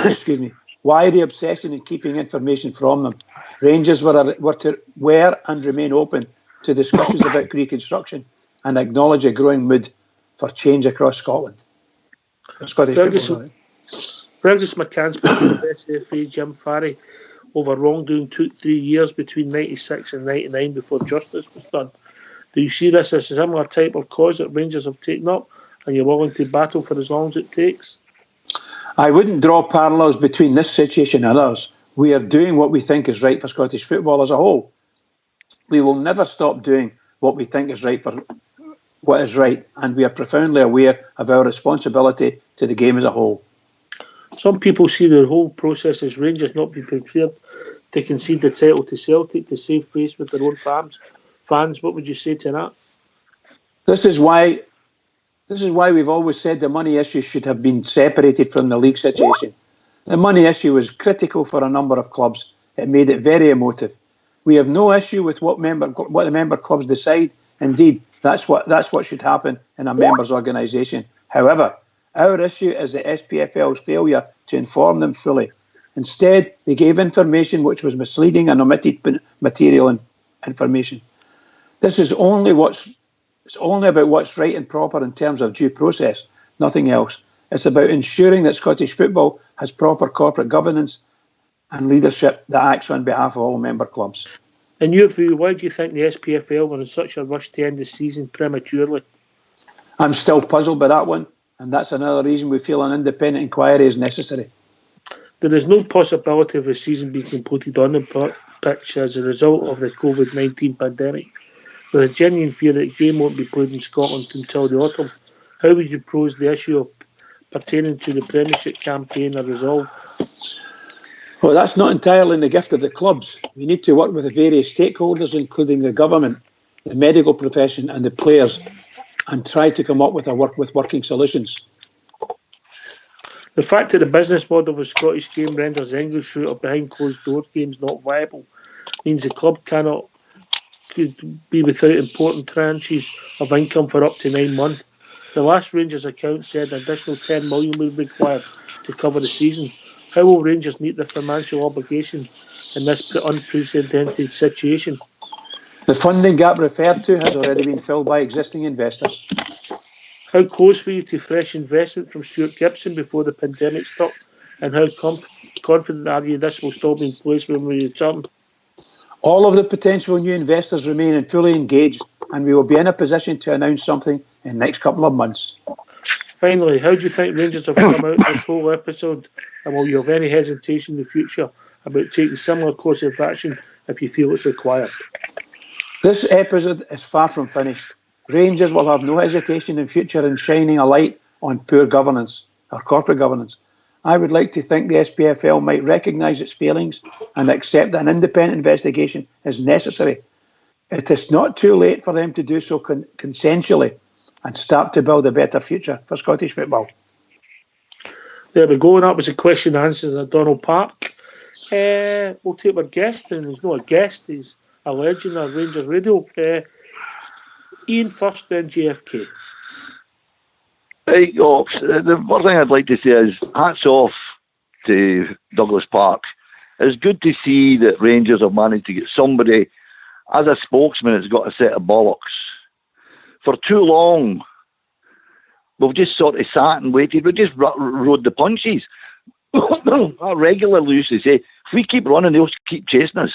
Excuse me. Why the obsession in keeping information from them? Rangers were and remain open to discussions about reconstruction and acknowledge a growing mood for change across Scotland. Fergus McCann spoke to the SFA Jim Farry over wrongdoing took 3 years between 96 and 99 before justice was done. Do you see this as a similar type of cause that Rangers have taken up, and you're willing to battle for as long as it takes? I wouldn't draw parallels between this situation and others. We are doing what we think is right for Scottish football as a whole. We will never stop doing what we think is right for what is right, and we are profoundly aware of our responsibility to the game as a whole. Some people see the whole process as Rangers not being prepared to concede the title to Celtic to save face with their own fans. What would you say to that? This is why we've always said the money issue should have been separated from the league situation. The money issue was critical for a number of clubs. It made it very emotive. We have no issue with what the member clubs decide. Indeed, that's what should happen in a members' organisation. However, our issue is the SPFL's failure to inform them fully. Instead, they gave information which was misleading and omitted material and information. This is only about what's right and proper in terms of due process, nothing else. It's about ensuring that Scottish football has proper corporate governance and leadership that acts on behalf of all member clubs. In your view, why do you think the SPFL were in such a rush to end the season prematurely? I'm still puzzled by that one, and that's another reason we feel an independent inquiry is necessary. There is no possibility of the season being completed on the pitch as a result of the COVID-19 pandemic. There's a genuine fear that the game won't be played in Scotland until the autumn. How would you pose the issue pertaining to the Premiership campaign are resolved? Well, that's not entirely in the gift of the clubs. We need to work with the various stakeholders, including the government, the medical profession and the players, and try to come up with working solutions. The fact that the business model of a Scottish game renders English shooter behind closed door games not viable means the club could be without important tranches of income for up to 9 months. The last Rangers account said an additional 10 million would be required to cover the season. How will Rangers meet the financial obligation in this unprecedented situation? The funding gap referred to has already been filled by existing investors. How close were you to fresh investment from Stuart Gibson before the pandemic struck? And how confident are you this will still be in place when we return? All of the potential new investors remain fully engaged, and we will be in a position to announce something in the next couple of months. Finally, how do you think Rangers have come out this whole episode, and will you have any hesitation in the future about taking similar course of action if you feel it's required? This episode is far from finished. Rangers will have no hesitation in future in shining a light on poor governance, or corporate governance. I would like to think the SPFL might recognise its failings and accept that an independent investigation is necessary. It is not too late for them to do so consensually and start to build a better future for Scottish football. There we go, and that was a question and answer at Donald Park. We'll take our guest, and he's not a guest, he's a legend of Rangers Radio. Ian first, then JFK. Hey, the first thing I'd like to say is hats off to Douglas Park. It's good to see that Rangers have managed to get somebody as a spokesman that's got a set of bollocks. For too long, we've just sort of sat and waited. We just rode the punches. I regularly used to say, if we keep running, they'll keep chasing us.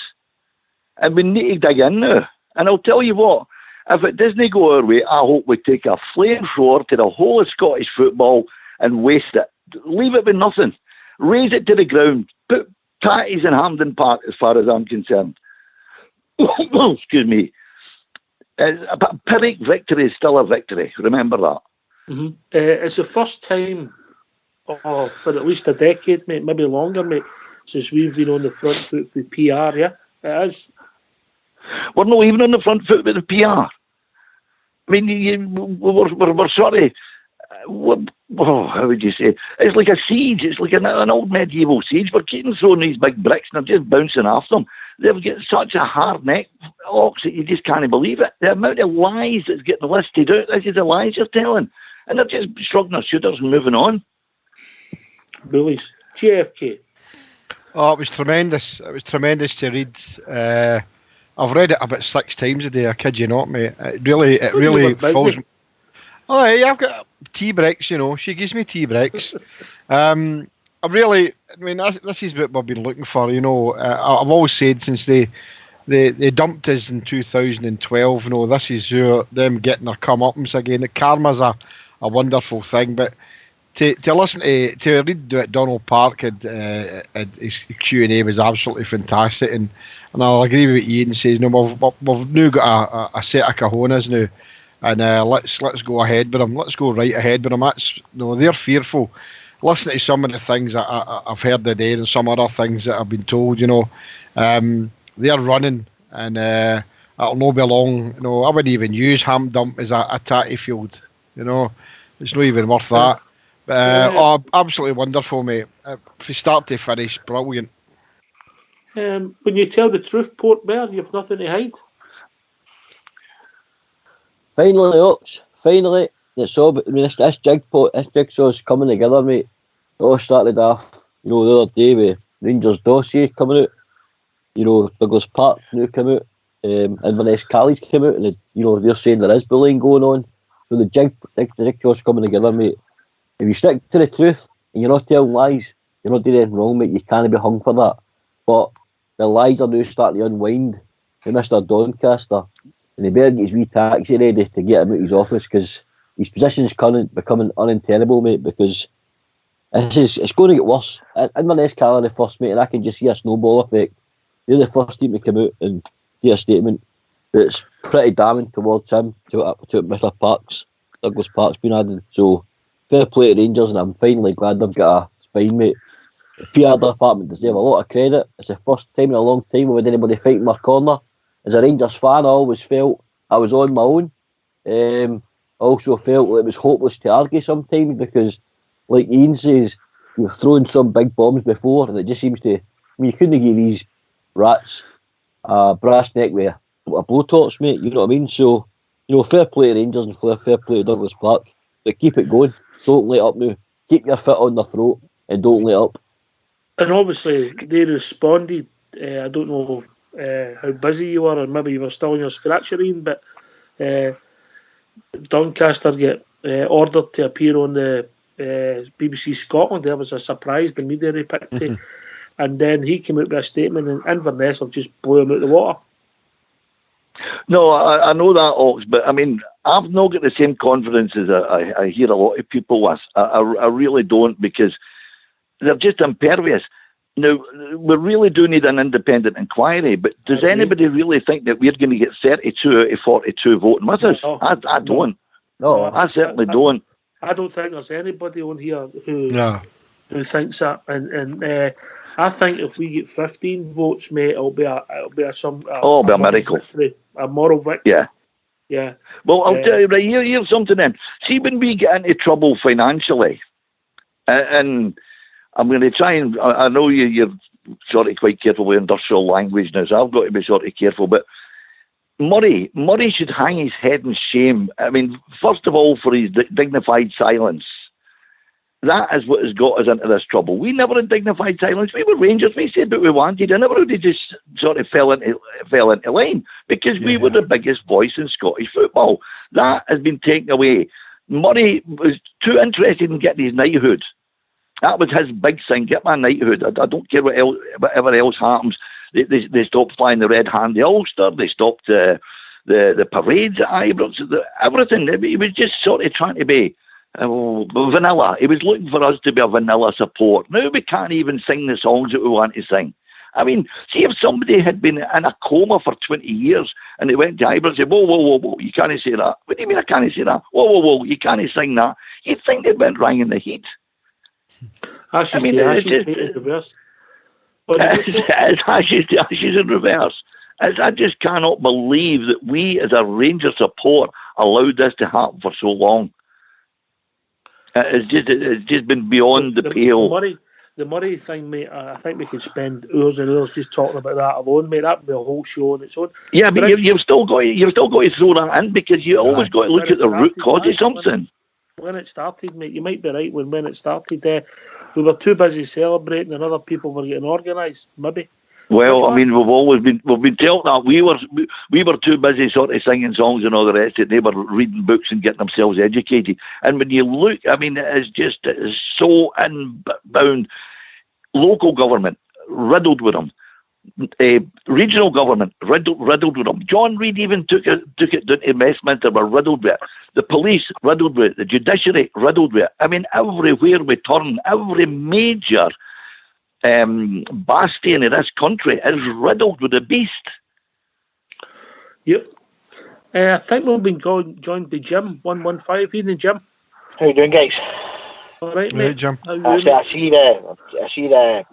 And we need to dig in now. And I'll tell you what, if it doesn't go our way, I hope we take a flamethrower to the whole of Scottish football and waste it. Leave it with nothing. Raise it to the ground. Put tatties in Hampden Park as far as I'm concerned. Excuse me. A Pyrrhic victory is still a victory. Remember that. Mm-hmm. It's the first time for at least a decade, mate, maybe longer, mate, since we've been on the front foot with PR, yeah? It is. We're not even on the front foot with the PR. I mean, we're sorry. How would you say? It's like a siege. It's like an old medieval siege. We're keeping throwing these big bricks and they're just bouncing off them. They've got such a hard neck, Ox, that you just can't believe it. The amount of lies that's getting listed out, this is the lies you're telling. And they're just shrugging their shoulders and moving on. Bullies. JFK. Oh, it was tremendous. It was tremendous to read. I've read it about 6 times a day. I kid you not, mate. It really fills me. Oh, yeah, I've got tea breaks. You know, she gives me tea breaks. This is what we've been looking for. You know, I've always said since they dumped us in 2012. You know, this is them getting their comeuppance again. The karma's a wonderful thing, but to listen to read Donald Park and his Q&A was absolutely fantastic, and I'll agree with what Ian says. No, we've now got a set of cojones now, and let's go ahead with them. Let's go right ahead with them. They're fearful. Listen to some of the things that I've heard today, and some other things that I've been told. You know, they're running, and it'll not be long. You know, I wouldn't even use Hampdump as a tatty field. You know, it's not even worth that. Absolutely wonderful, mate. From start to finish, brilliant. When you tell the truth, Port Bear, you've nothing to hide. Finally, Ox. Finally, it's all. This jigsaw's coming together, mate. It all started off, the other day with Rangers dossier coming out. Douglas Park now come out. Inverness Callies came out, and they're saying there is bullying going on. So the jigsaw's coming together, mate. If you stick to the truth and you're not telling lies, you're not doing anything wrong, mate. You can't be hung for that. But the lies are now starting to unwind to Mr. Doncaster, and he better get his wee taxi ready to get him out of his office, because his position's becoming untenable, mate, because it's going to get worse. Inverness Callies are the first, mate, and I can just see a snowball effect. They're the first team to come out and do a statement that's pretty damning towards him, to Mr. Douglas Park's been added. So fair play to Rangers, and I'm finally glad they've got a spine, mate. The PR department deserve a lot of credit. It's the first time in a long time we've had anybody fighting my corner. As a Rangers fan, I always felt I was on my own. I also felt it was hopeless to argue sometimes, because, like Ian says, We've thrown some big bombs before, and it just seems to. I mean, you couldn't give these rats a brass neck with a blowtorch, mate. You know what I mean? So, fair play to Rangers and fair play to Douglas Park. But keep it going. Don't let up now. Keep your foot on their throat and don't let up. And obviously, they responded. I don't know how busy you were, or maybe you were still on your scratcherine, but Doncaster get ordered to appear on the BBC Scotland. There was a surprise. The media picked it. And then he came out with a statement, and Inverness will just blow him out of the water. No, I know that, Ox, but I mean, I've not got the same confidence as I hear a lot of people with. I really don't, because they're just impervious. Now, we really do need an independent inquiry, but does anybody really think that we're going to get 32 out of 42 voting with us? No. I don't. No, I certainly don't. I don't think there's anybody on here who thinks that. And I think if we get 15 votes, mate, it'll be a miracle. Victory, a moral victory. Yeah. Well, I'll tell you, right, here's something then. See, when we get into trouble financially, and I'm going to try and, I know you're sort of quite careful with industrial language now, so I've got to be sort of careful, but Murray should hang his head in shame. I mean, first of all, for his dignified silence. That is what has got us into this trouble. We never had dignified silence. We were Rangers. We said what we wanted, and everybody just sort of fell into line because we were the biggest voice in Scottish football. That has been taken away. Murray was too interested in getting his knighthood. That was his big thing. Get my knighthood. I don't care whatever else happens. They stopped flying the red hand, the Ulster. They stopped the parades at Ibrox. Everything. He was just sort of trying to be vanilla. He was looking for us to be a vanilla support. Now we can't even sing the songs that we want to sing. I mean, see if somebody had been in a coma for 20 years and they went to Ibrox and said, whoa, you can't say that. What do you mean I can't say that? Whoa, you can't sing that. You'd think they'd been rang in the heat. Ashes I mean, to it's ashes, just, in reverse. it's ashes to ashes in reverse. I just cannot believe that we as a Rangers support allowed this to happen for so long. It's just been beyond the pale. The Murray thing, mate, I think we could spend hours and hours just talking about that alone, mate. That would be a whole show on its own. Yeah, but you've still got to throw that in because you always got to look at the root cause of something. When it started, mate, you might be right. When it started, we were too busy celebrating, and other people were getting organised. Maybe. Well, I mean, we've been told that we were too busy sort of singing songs and all the rest of it. They were reading books and getting themselves educated. And when you look, I mean, it's so inbound. Local government riddled with them. Regional government riddled with them. John Reid even took it to Westminster, were riddled with it. The police riddled with it. The judiciary riddled with it. I mean, everywhere we turn, every major bastion in this country is riddled with the beast. Yep. I think we've been joined by Jim 115. Evening, Jim. How you doing, guys? All right, mate. Right, Jim. I see the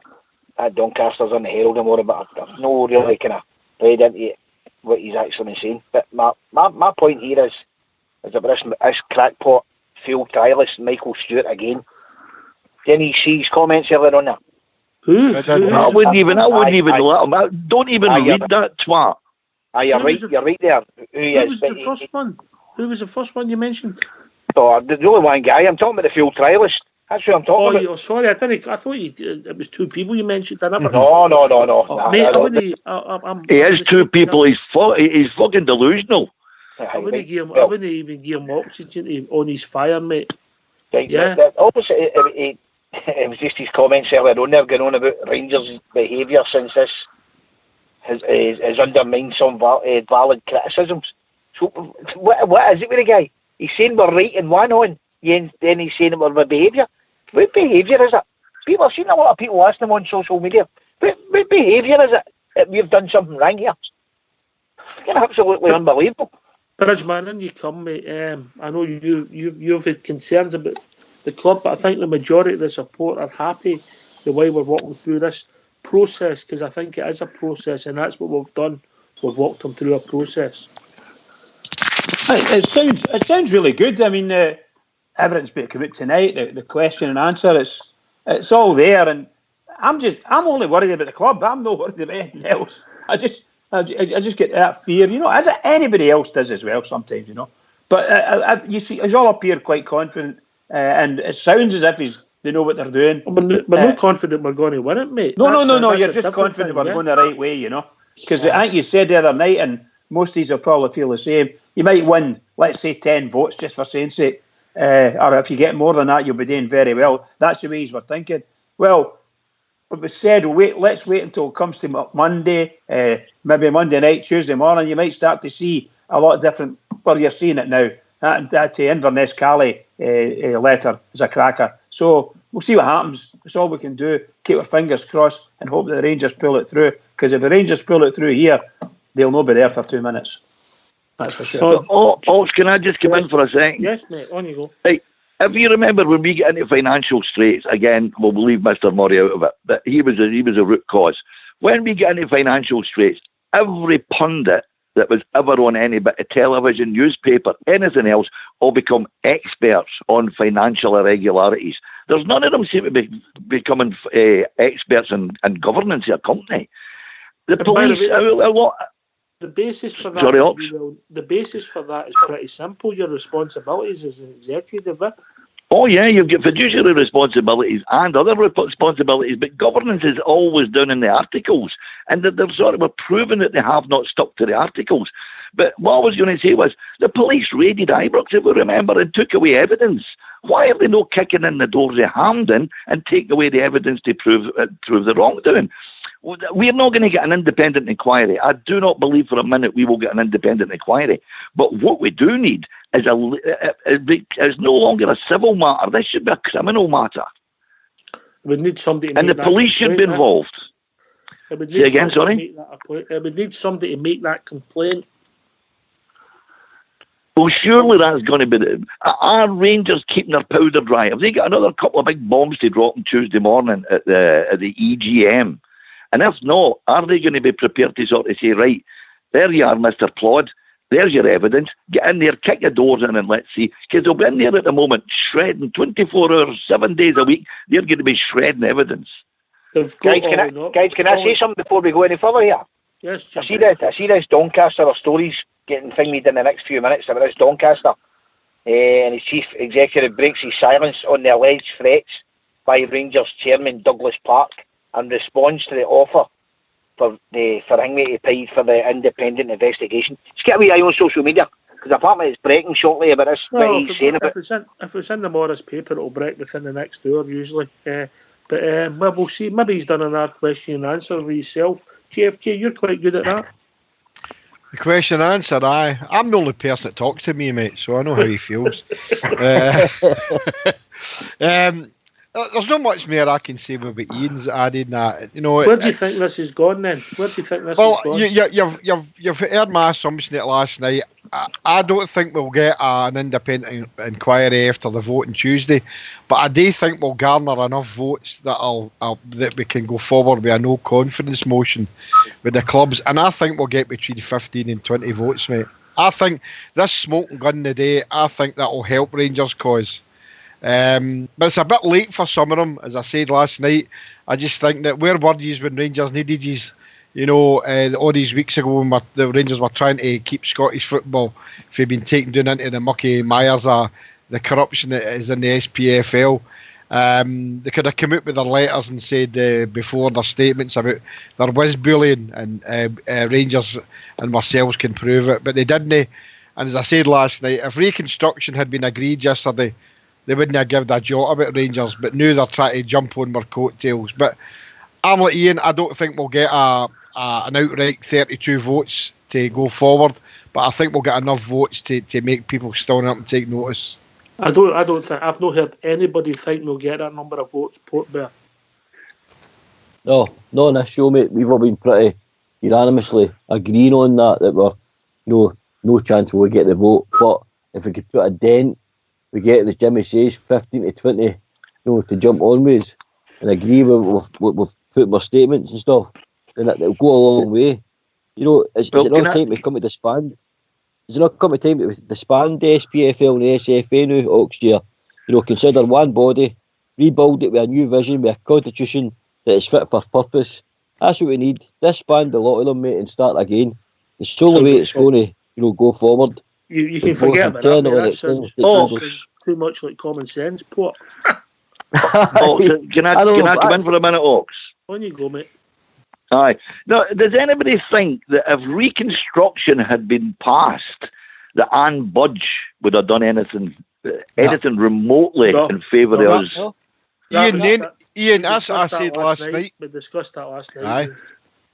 Doncaster's on the Herald and more, but I've no really kind of read into what he's actually been saying. But my point here is about this crackpot field trialist Michael Stewart again. Didn't he see his comments earlier on there? Who? I wouldn't even let him. Don't even read that twat. You're right there. Who was the first one? Who was the first one you mentioned? Oh, there's only one guy. I'm talking about the field trialist. That's who I'm talking about. Oh, sorry, I thought it was two people you mentioned. I never. No. Mate, he is two people. He's fucking delusional. I wouldn't even give him oxygen on his fire, mate. Yeah. Obviously, it was just his comments earlier on there going on about Rangers' behaviour since this has undermined some valid criticisms. So, what is it with the guy? He's saying we're right in one on, then he's saying that we're behaviour. What behaviour is it? I've seen a lot of people asking him on social media. What behaviour is it that we've done something wrong here? It's absolutely unbelievable. Bridgeman, in you come, mate. I know you've had concerns about the club, but I think the majority of the support are happy the way we're walking through this process, because I think it is a process, and that's what we've done. We've walked them through a process. It sounds really good. I mean, everything's been come out tonight. The question and answer. It's It's all there, and I'm only worried about the club. I'm not worried about anything else. I just get that fear, as anybody else does as well sometimes, But you see, he's all appeared quite confident, and it sounds as if they know what they're doing. We're not confident we're going to win it, mate. No. You're just confident we're going the right way, Because I think you said the other night, and most of these will probably feel the same. You might win, let's say, 10 votes just for saying sake. Or if you get more than that, you'll be doing very well. That's the ways we're thinking. Well, it was said, let's wait until it comes to Monday, maybe Monday night, Tuesday morning. You might start to see a lot of different. Well, you're seeing it now. That Inverness Cali letter is a cracker. So we'll see what happens. That's all we can do. Keep our fingers crossed and hope that the Rangers pull it through. Because if the Rangers pull it through here, they'll not be there for 2 minutes. That's for sure. Can I just come in for a second? Yes, mate. On you go. Hey, if you remember when we get into financial straits, again, we'll leave Mr. Murray out of it, but he was a root cause. When we get into financial straits, every pundit that was ever on any bit of television, newspaper, anything else, all become experts on financial irregularities. There's none of them seem to be becoming experts in governance of a company. The police, a lot. The basis for that. Sorry, the basis for that is pretty simple. Your responsibilities as an executive. Oh yeah, you've got fiduciary responsibilities and other responsibilities, but governance is always done in the articles, and they're sort of proven that they have not stuck to the articles. But what I was going to say was the police raided Ibrox, if we remember, and took away evidence. Why are they not kicking in the doors of Hampden and take away the evidence to prove the wrongdoing? We're not going to get an independent inquiry. I do not believe for a minute we will get an independent inquiry. But what we do need is is no longer a civil matter. This should be a criminal matter. We need somebody to and the police should be involved. Say again, sorry? It would need somebody to make that complaint. Well, surely that's going to be are Rangers keeping their powder dry? Have they got another couple of big bombs to drop on Tuesday morning at the EGM? And if not, are they going to be prepared to sort of say, right, there you are, Mr. Plod, there's your evidence, get in there, kick your doors in and let's see. Because they'll be in there at the moment, shredding 24 hours, 7 days a week, they're going to be shredding evidence. Guys, can I say something before we go any further here? Yes, I see this Doncaster or stories getting thingied in the next few minutes about this Doncaster. And his chief executive breaks his silence on the alleged threats by Rangers chairman Douglas Park in response to the offer for Hingway to pay for the independent investigation. Just get a wee eye on social media, because apparently it's breaking shortly about this. Well, if it's in the Morris paper, it'll break within the next hour usually. But we'll see. Maybe he's done another question and answer with himself. GFK, you're quite good at that. The question and answer, I'm the only person that talks to me, mate, so I know how he feels. There's not much more I can say about Ian's added that. Where do you think this is gone then? Where do you think this is gone? You've heard my assumption at last night. I don't think we'll get an independent inquiry after the vote on Tuesday, but I do think we'll garner enough votes that we can go forward with a no confidence motion with the clubs, and I think we'll get between 15 and 20 votes, mate. I think this smoking gun today, I think that will help Rangers' cause. But it's a bit late for some of them, as I said last night. I just think that where were you when Rangers needed you? All these weeks ago when the Rangers were trying to keep Scottish football from being taken down into the mucky mires of the corruption that is in the SPFL. They could have come out with their letters and said before their statements about their whiz-bullying, and Rangers and ourselves can prove it, but they didn't. And as I said last night, if reconstruction had been agreed yesterday, they wouldn't have given a jot about Rangers, but now they're trying to jump on their coattails. But I'm like Ian, I don't think we'll get an outright 32 votes to go forward, but I think we'll get enough votes to make people stand up and take notice. I don't think I've not heard anybody think we'll get that number of votes, Portbear. No, on this show, mate, we've all been pretty unanimously agreeing on that we're no chance we'll get the vote. But if we could put a dent, we get, as Jimmy says, 15 to 20, to jump onwards and agree with what we've put in our statements and stuff, then it'll go a long way. Is it not time to come to disband? Is it not come time to disband the SPFL and the SFA now, Oxshire? Consider one body, rebuild it with a new vision, with a constitution that is fit for purpose. That's what we need. Disband a lot of them, mate, and start again. It's the only way it's going to, go forward. You can forget about that, mate. That sounds too much like common sense, Port. Can I come in for a minute, Ox? On you go, mate. Aye. Now, does anybody think that if Reconstruction had been passed, that Anne Budge would have done anything remotely in favour of us? Ian, that's what I said last night. We discussed that last night. Aye.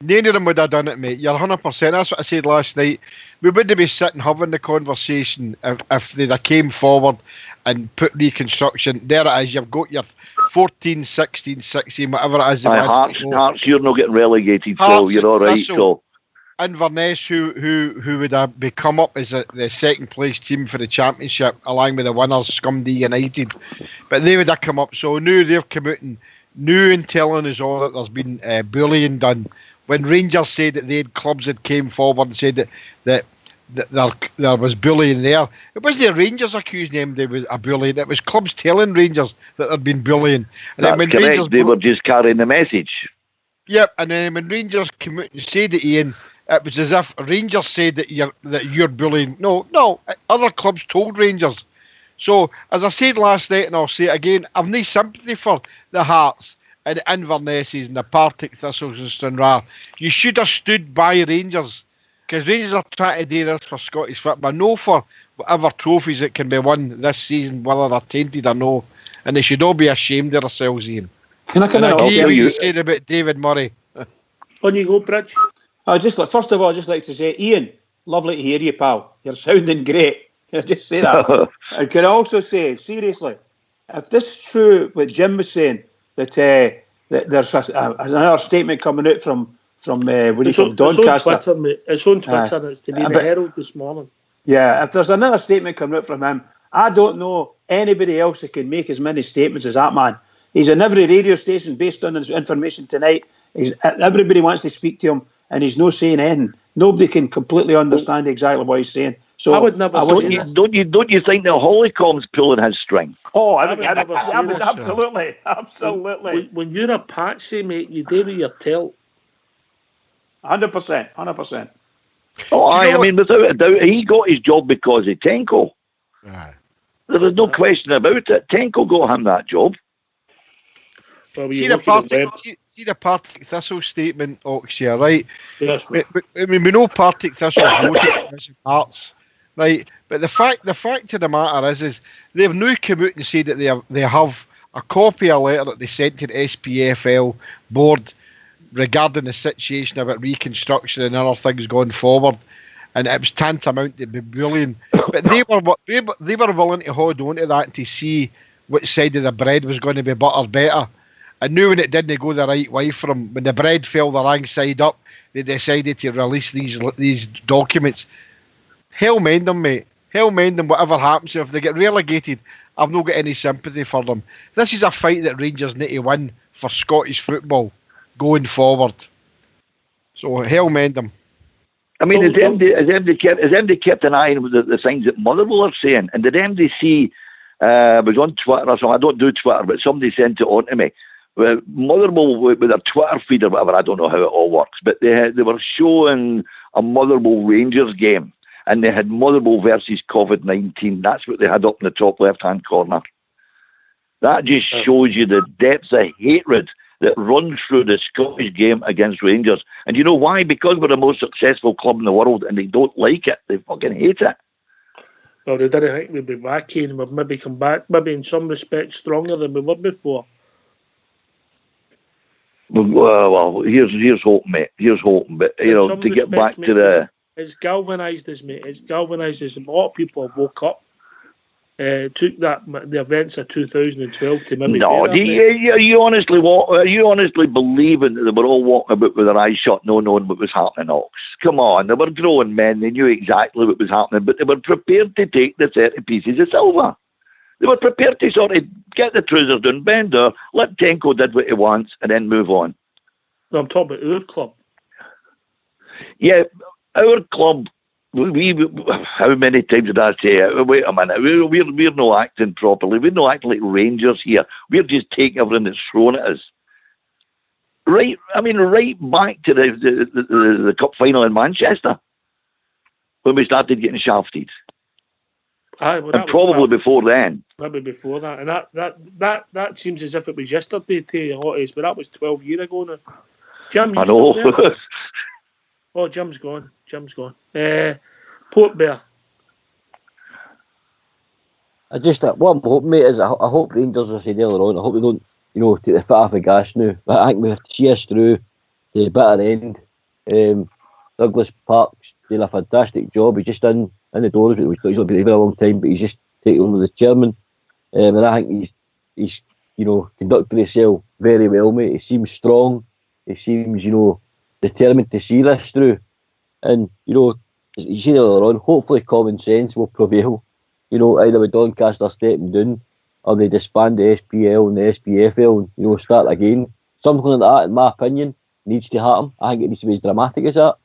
None of them would have done it, mate. You're 100%. That's what I said last night. We wouldn't be sitting having the conversation if they'd have came forward and put Reconstruction. There it is. You've got your 14, 16, 16, whatever it is. Hearts, you're not getting relegated, so you're all right. So. Inverness, who would have become up as the second place team for the championship, along with the winners, Scumdy United. But they would have come up. So now they've come out and telling us all that there's been bullying done. When Rangers said that they had clubs that came forward and said that there was bullying there, it wasn't the Rangers accusing them there was a bullying. It was clubs telling Rangers that there'd been bullying. And that's correct. Rangers they were just carrying the message. Yep. And then when Rangers came out and said it, Ian, it was as if Rangers said that you're bullying. No, other clubs told Rangers. So as I said last night, and I'll say it again, I've no sympathy for the Hearts and the Invernesses and the Partick Thistles and Stranraer. You should have stood by Rangers, because Rangers are trying to do this for Scottish football, no for whatever trophies that can be won this season, whether they're tainted or no. And they should all be ashamed of themselves, Ian. Can I come in? I agree with what you said about David Murray. On you go, Bridge. First of all, I'd just like to say, Ian, lovely to hear you, pal. You're sounding great. Can I just say that? And can I also say, seriously, if this is true, what Jim was saying, that there's another statement coming out from Doncaster. It's on Twitter, and it's to be the Herald this morning. Yeah, if there's another statement coming out from him, I don't know anybody else that can make as many statements as that man. He's in every radio station based on his information tonight. Everybody wants to speak to him, and he's not saying anything. Nobody can completely understand exactly what he's saying. So I would never. Don't you think the Hollycombe's pulling his string? Oh, I would absolutely. When you're a patsy, mate, you do with your tail. 100%. Oh, I mean, without a doubt, he got his job because of Tenko. Right. There is no question about it. Tenko got him that job. Well, see the Partick Thistle statement, Oxshire, right? Yes. We know Partick Thistle voted for Hearts, right? But the fact of the matter is they've now come out and said that they have a copy of a letter that they sent to the SPFL board regarding the situation about Reconstruction and other things going forward, and it was tantamount to be bullying. But they were willing to hold on to that to see which side of the bread was going to be buttered better. And now when it didn't go the right way for them, when the bread fell the wrong side up, they decided to release these documents. Hell mend them, mate. Hell mend them, whatever happens. If they get relegated, I've not got any sympathy for them. This is a fight that Rangers need to win for Scottish football going forward. So hell mend them. I mean, has MD kept an eye on the things that Motherwell are saying? And did MD see, it was on Twitter or something, I don't do Twitter, but somebody sent it on to me. Well, Motherwell with their Twitter feed or whatever, I don't know how it all works, but they were showing a Motherwell Rangers game, and they had Motherwell versus COVID-19. That's what they had up in the top left-hand corner. That just shows you the depth of hatred that runs through the Scottish game against Rangers. And you know why? Because we're the most successful club in the world, and they don't like it. They fucking hate it. Well, they didn't think we'd be back in. We've maybe come back, maybe in some respects, stronger than we were before. Well, here's hoping, mate. Here's hoping. But, to get back to the... It's galvanised us, mate. It's galvanised us. A lot of people have woke up, took the events of 2012 to maybe... No, are you honestly believing that they were all walking about with their eyes shut, not knowing what was happening, Ox? Come on, they were grown men. They knew exactly what was happening, but they were prepared to take the 30 pieces of silver. They were prepared to sort of get the trousers down, bend there, let Tenko did what he wants, and then move on. No, I'm talking about our club. Yeah, our club how many times did I say, wait a minute, we're not acting properly. We're not acting like Rangers here. We're just taking everything that's thrown at us. Right, I mean, right back to the cup final in Manchester when we started getting shafted. And probably before then. Maybe before that. And that seems as if it was yesterday to a lot of us, but that was 12 years ago now. Jim, I know. Oh, Jim's gone. Port Bear. What I'm hoping, mate, is I hope Rangers, as I said earlier on, I hope they don't, take the foot off the gas now. I think we have to see us through to the bitter end. Douglas Park's doing a fantastic job. He's just in the doors. He's not been there a long time, but he's just taken over as chairman. And I think he's conducted himself very well, mate. He seems strong. He seems, determined to see this through. And, you said earlier on, hopefully common sense will prevail. Either with Doncaster stepping down or they disband the SPL and the SPFL and, start again. Something like that, in my opinion, needs to happen. I think it needs to be as dramatic as that.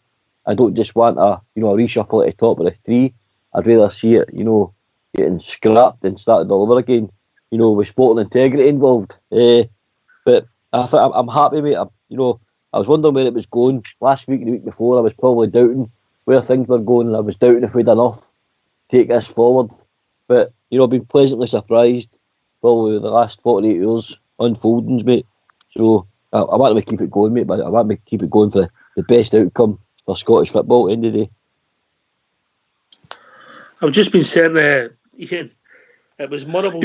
I don't just want a reshuffle at the top of the three. I'd rather see it, getting scrapped and started all over again, with sporting integrity involved. But I'm happy, mate. I was wondering where it was going. Last week, the week before, I was probably doubting where things were going, and I was doubting if we'd enough to take this forward. But, I've been pleasantly surprised, probably the last 48 years unfoldings, mate. So, I want to keep it going, mate, but I want to keep it going for the best outcome for Scottish football at the end of the day. I've just been saying, Ian, it was Murrable's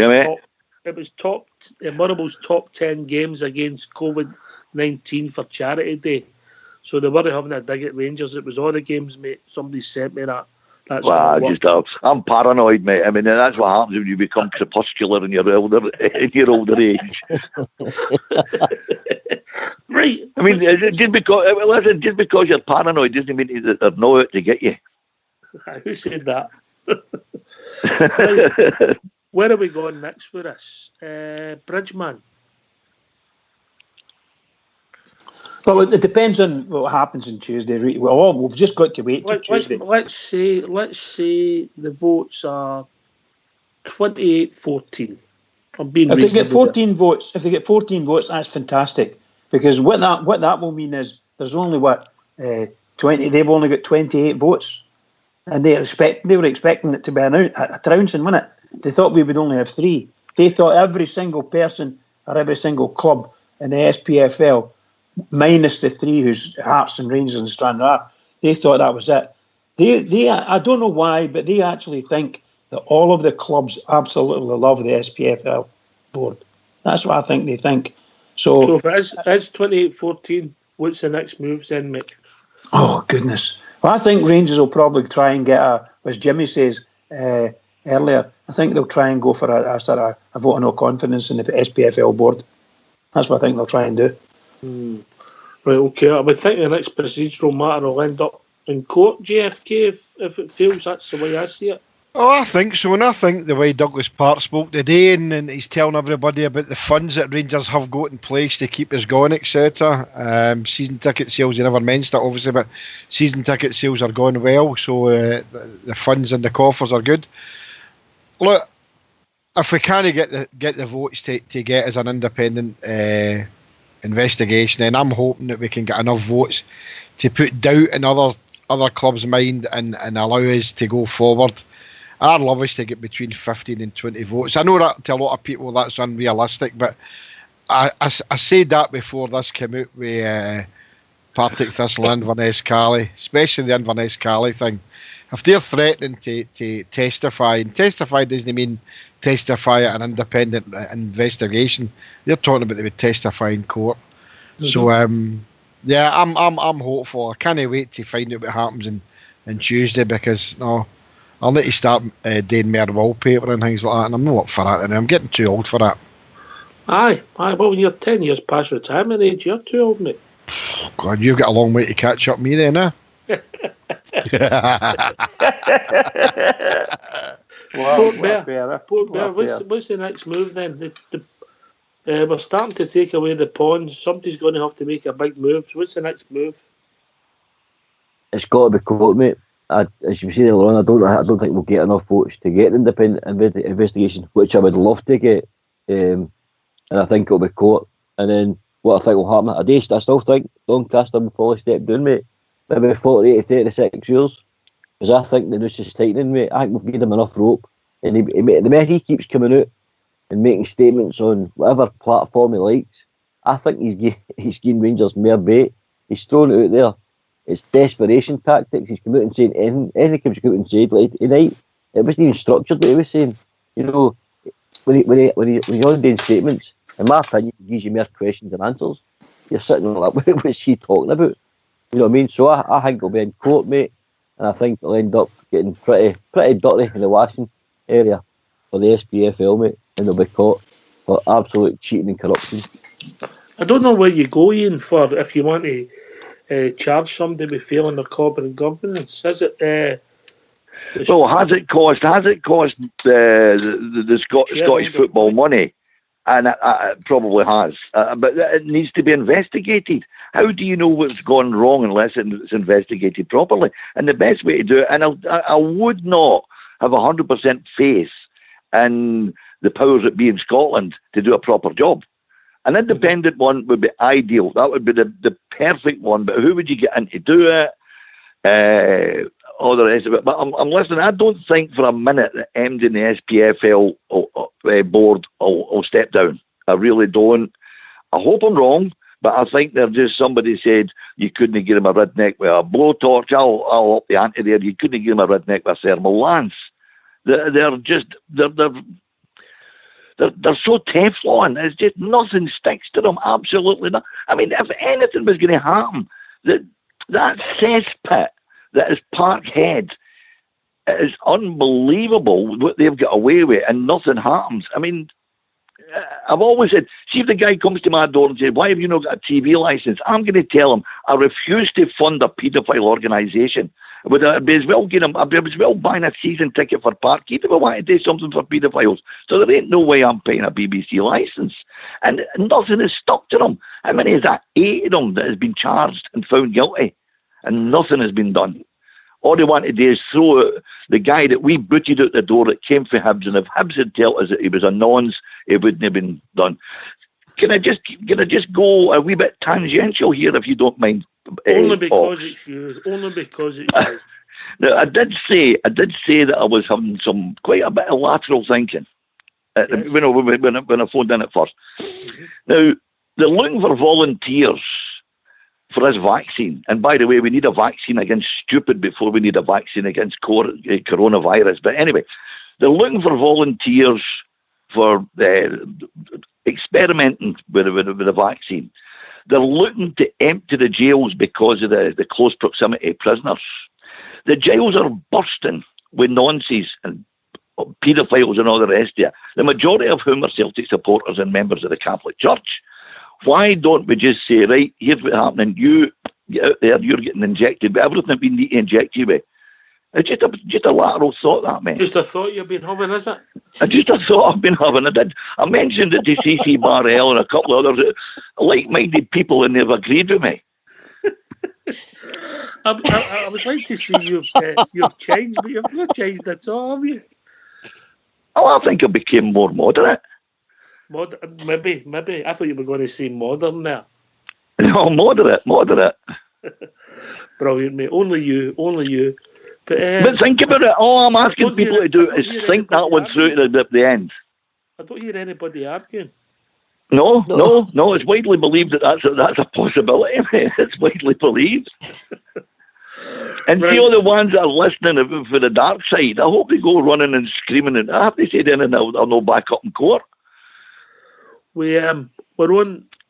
Murrable's top 10 games against COVID-19 for Charity Day. So they weren't having a dig at Rangers. It was all the games, mate. Somebody sent me that. I'm paranoid, mate. I mean, that's what happens when you become crepuscular in your older age. Right. I mean, just because you're paranoid doesn't mean that they're not out to get you. Who said that? Right. Where are we going next for this? Bridgeman. Well, it depends on what happens on Tuesday. We've just got to wait till Tuesday. Let's say the votes are 28-14. If they get 14 votes, that's fantastic. Because what that will mean is there's only 20. They've only got 28 votes, and they were expecting it to be a trouncing, wasn't it? They thought we would only have 3. They thought every single person or every single club in the SPFL, minus the 3 whose Hearts and Rangers and Stranraer are, they thought that was it. They I don't know why, but they actually think that all of the clubs absolutely love the SPFL board. That's what I think they think. So if it's 28-14, what's the next move then, Mick? Oh, goodness. Well, I think Rangers will probably try and get as Jimmy says earlier, I think they'll try and go for a vote of no confidence in the SPFL board. That's what I think they'll try and do. Right, okay. I would think the next procedural matter will end up in court, JFK, if it feels that's the way I see it. Oh, I think so, and I think the way Douglas Park spoke today, and he's telling everybody about the funds that Rangers have got in place to keep us going, etc. Season ticket sales, you never mentioned that, obviously, but season ticket sales are going well, so the funds in the coffers are good. Look, if we can't get the votes to get as an independent investigation, then I'm hoping that we can get enough votes to put doubt in other clubs' mind and allow us to go forward. I'd love us to get between 15 and 20 votes. I know that to a lot of people that's unrealistic, but I said that before this came out with Partick Thistle and Inverness Cali, especially the Inverness Cali thing. If they're threatening to testify, and testify doesn't mean testify at an independent investigation. They're talking about they would testify in court. Mm-hmm. So yeah, I'm hopeful. I can't wait to find out what happens on Tuesday, because I'll need to start doing more wallpaper and things like that, and I'm not up for that, and I'm getting too old for that. Aye. Well, when you're 10 years past retirement age, you're too old, mate. God, you've got a long way to catch up me then, eh? Port Bear, what's the next move then? We're starting to take away the pawns. Somebody's going to have to make a big move. So what's the next move? It's got to be court, mate. as you said earlier on, I don't think we'll get enough votes to get an independent investigation, which I would love to get, and I think it'll be caught. And then what I think will happen, I still think Doncaster will probably step down, mate. Maybe 48 to 36 years, because I think the noose is tightening, mate. I think we've given him enough rope, and the minute he keeps coming out and making statements on whatever platform he likes, I think he's giving Rangers more bait. He's thrown it out there. It's desperation tactics. He's come out and saying anything comes out and said like tonight. It wasn't even structured what he was saying. You know, when you're on doing statements, in my opinion, he gives you more questions than answers. You're sitting like, what's he talking about? You know what I mean? So I think it'll be in court, mate, and I think it'll end up getting pretty dirty in the washing area for the SPFL, mate, and they'll be caught for absolute cheating and corruption. I don't know where you go, Ian, for if you want to charge somebody with failing their corporate governance. Is it? Well, has it cost the Scottish football money? And it probably has, but it needs to be investigated. How do you know what's gone wrong unless it's investigated properly? And the best way to do it, and I would not have 100% faith in the powers that be in Scotland to do a proper job. An independent one would be ideal. That would be the perfect one. But who would you get in to do it? All the rest of it. But I'm listening. I don't think for a minute that MD and the SPFL board will step down. I really don't. I hope I'm wrong, but I think they're just somebody said you couldn't give him a redneck with a blowtorch. I'll up the ante there. You couldn't give him a redneck with a thermal lance. They're so Teflon. It's just nothing sticks to them. Absolutely not. I mean, if anything was going to happen, that cesspit that is Parkhead, it is unbelievable what they've got away with, and nothing happens. I mean, I've always said, see if the guy comes to my door and says, why have you not got a TV licence? I'm going to tell him I refuse to fund a paedophile organisation. I'd be as well buying a season ticket for Parkhead if I want to do something for paedophiles. So there ain't no way I'm paying a BBC licence. And nothing is stuck to them. How many is that? 8 of them that has been charged and found guilty, and nothing has been done. All they want to do is throw the guy that we booted out the door that came for Hibs, and if Hibs had told us that he was a nonce, it wouldn't have been done. Can I just go a wee bit tangential here, if you don't mind? Only because it's you. Only because it's you. Now, I did say that I was having quite a bit of lateral thinking when I phoned in at first. Mm-hmm. Now, they're looking for volunteers for this vaccine. And by the way, we need a vaccine against stupid before we need a vaccine against coronavirus. But anyway, they're looking for volunteers for experimenting with a vaccine. They're looking to empty the jails because of the close proximity of prisoners. The jails are bursting with nonces and paedophiles and all the rest of it, the majority of whom are Celtic supporters and members of the Catholic Church. Why don't we just say, right, here's what's happening, you get out there, you're getting injected with everything we need to inject you with. It's just a lateral thought, that, mate. Just a thought you've been having, is it? Just a thought I've been having. I mentioned it to CC Barrell and a couple of others, like-minded people, and they've agreed with me. I would like to see you've changed, but you've not changed at all, have you? Oh, I think I became more moderate. Maybe. I thought you were going to say modern there. No, moderate. Brilliant, mate. Only you. But think about it. All I'm asking people to do is think that one through to the end. I don't hear anybody arguing. No. It's widely believed that that's a possibility. It's widely believed. And right. See all the ones that are listening for the dark side, I hope they go running and screaming, and I have to say anything, I'll no back up in court. We're on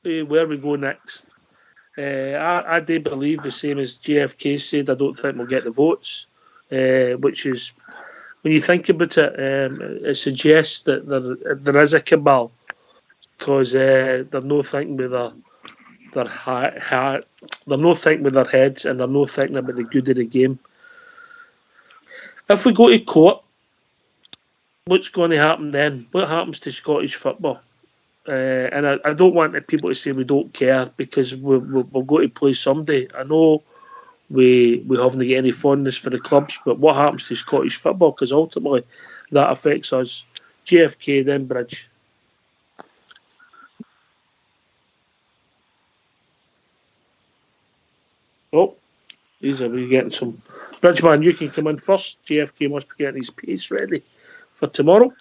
where we go next. I do believe the same as JFK said. I don't think we'll get the votes, which is, when you think about it, it suggests that there is a cabal, because they're not thinking with their heart, they're not thinking with their heads, and they're not thinking about the good of the game. If we go to court, what's going to happen then? What happens to Scottish football? And I don't want people to say we don't care, because we're going to play someday. I know we haven't got any fondness for the clubs. But what happens to Scottish football? Because ultimately that affects us. JFK, then Bridge. Oh, we're getting some. Bridgeman, you can come in first. JFK must be getting his piece ready for tomorrow.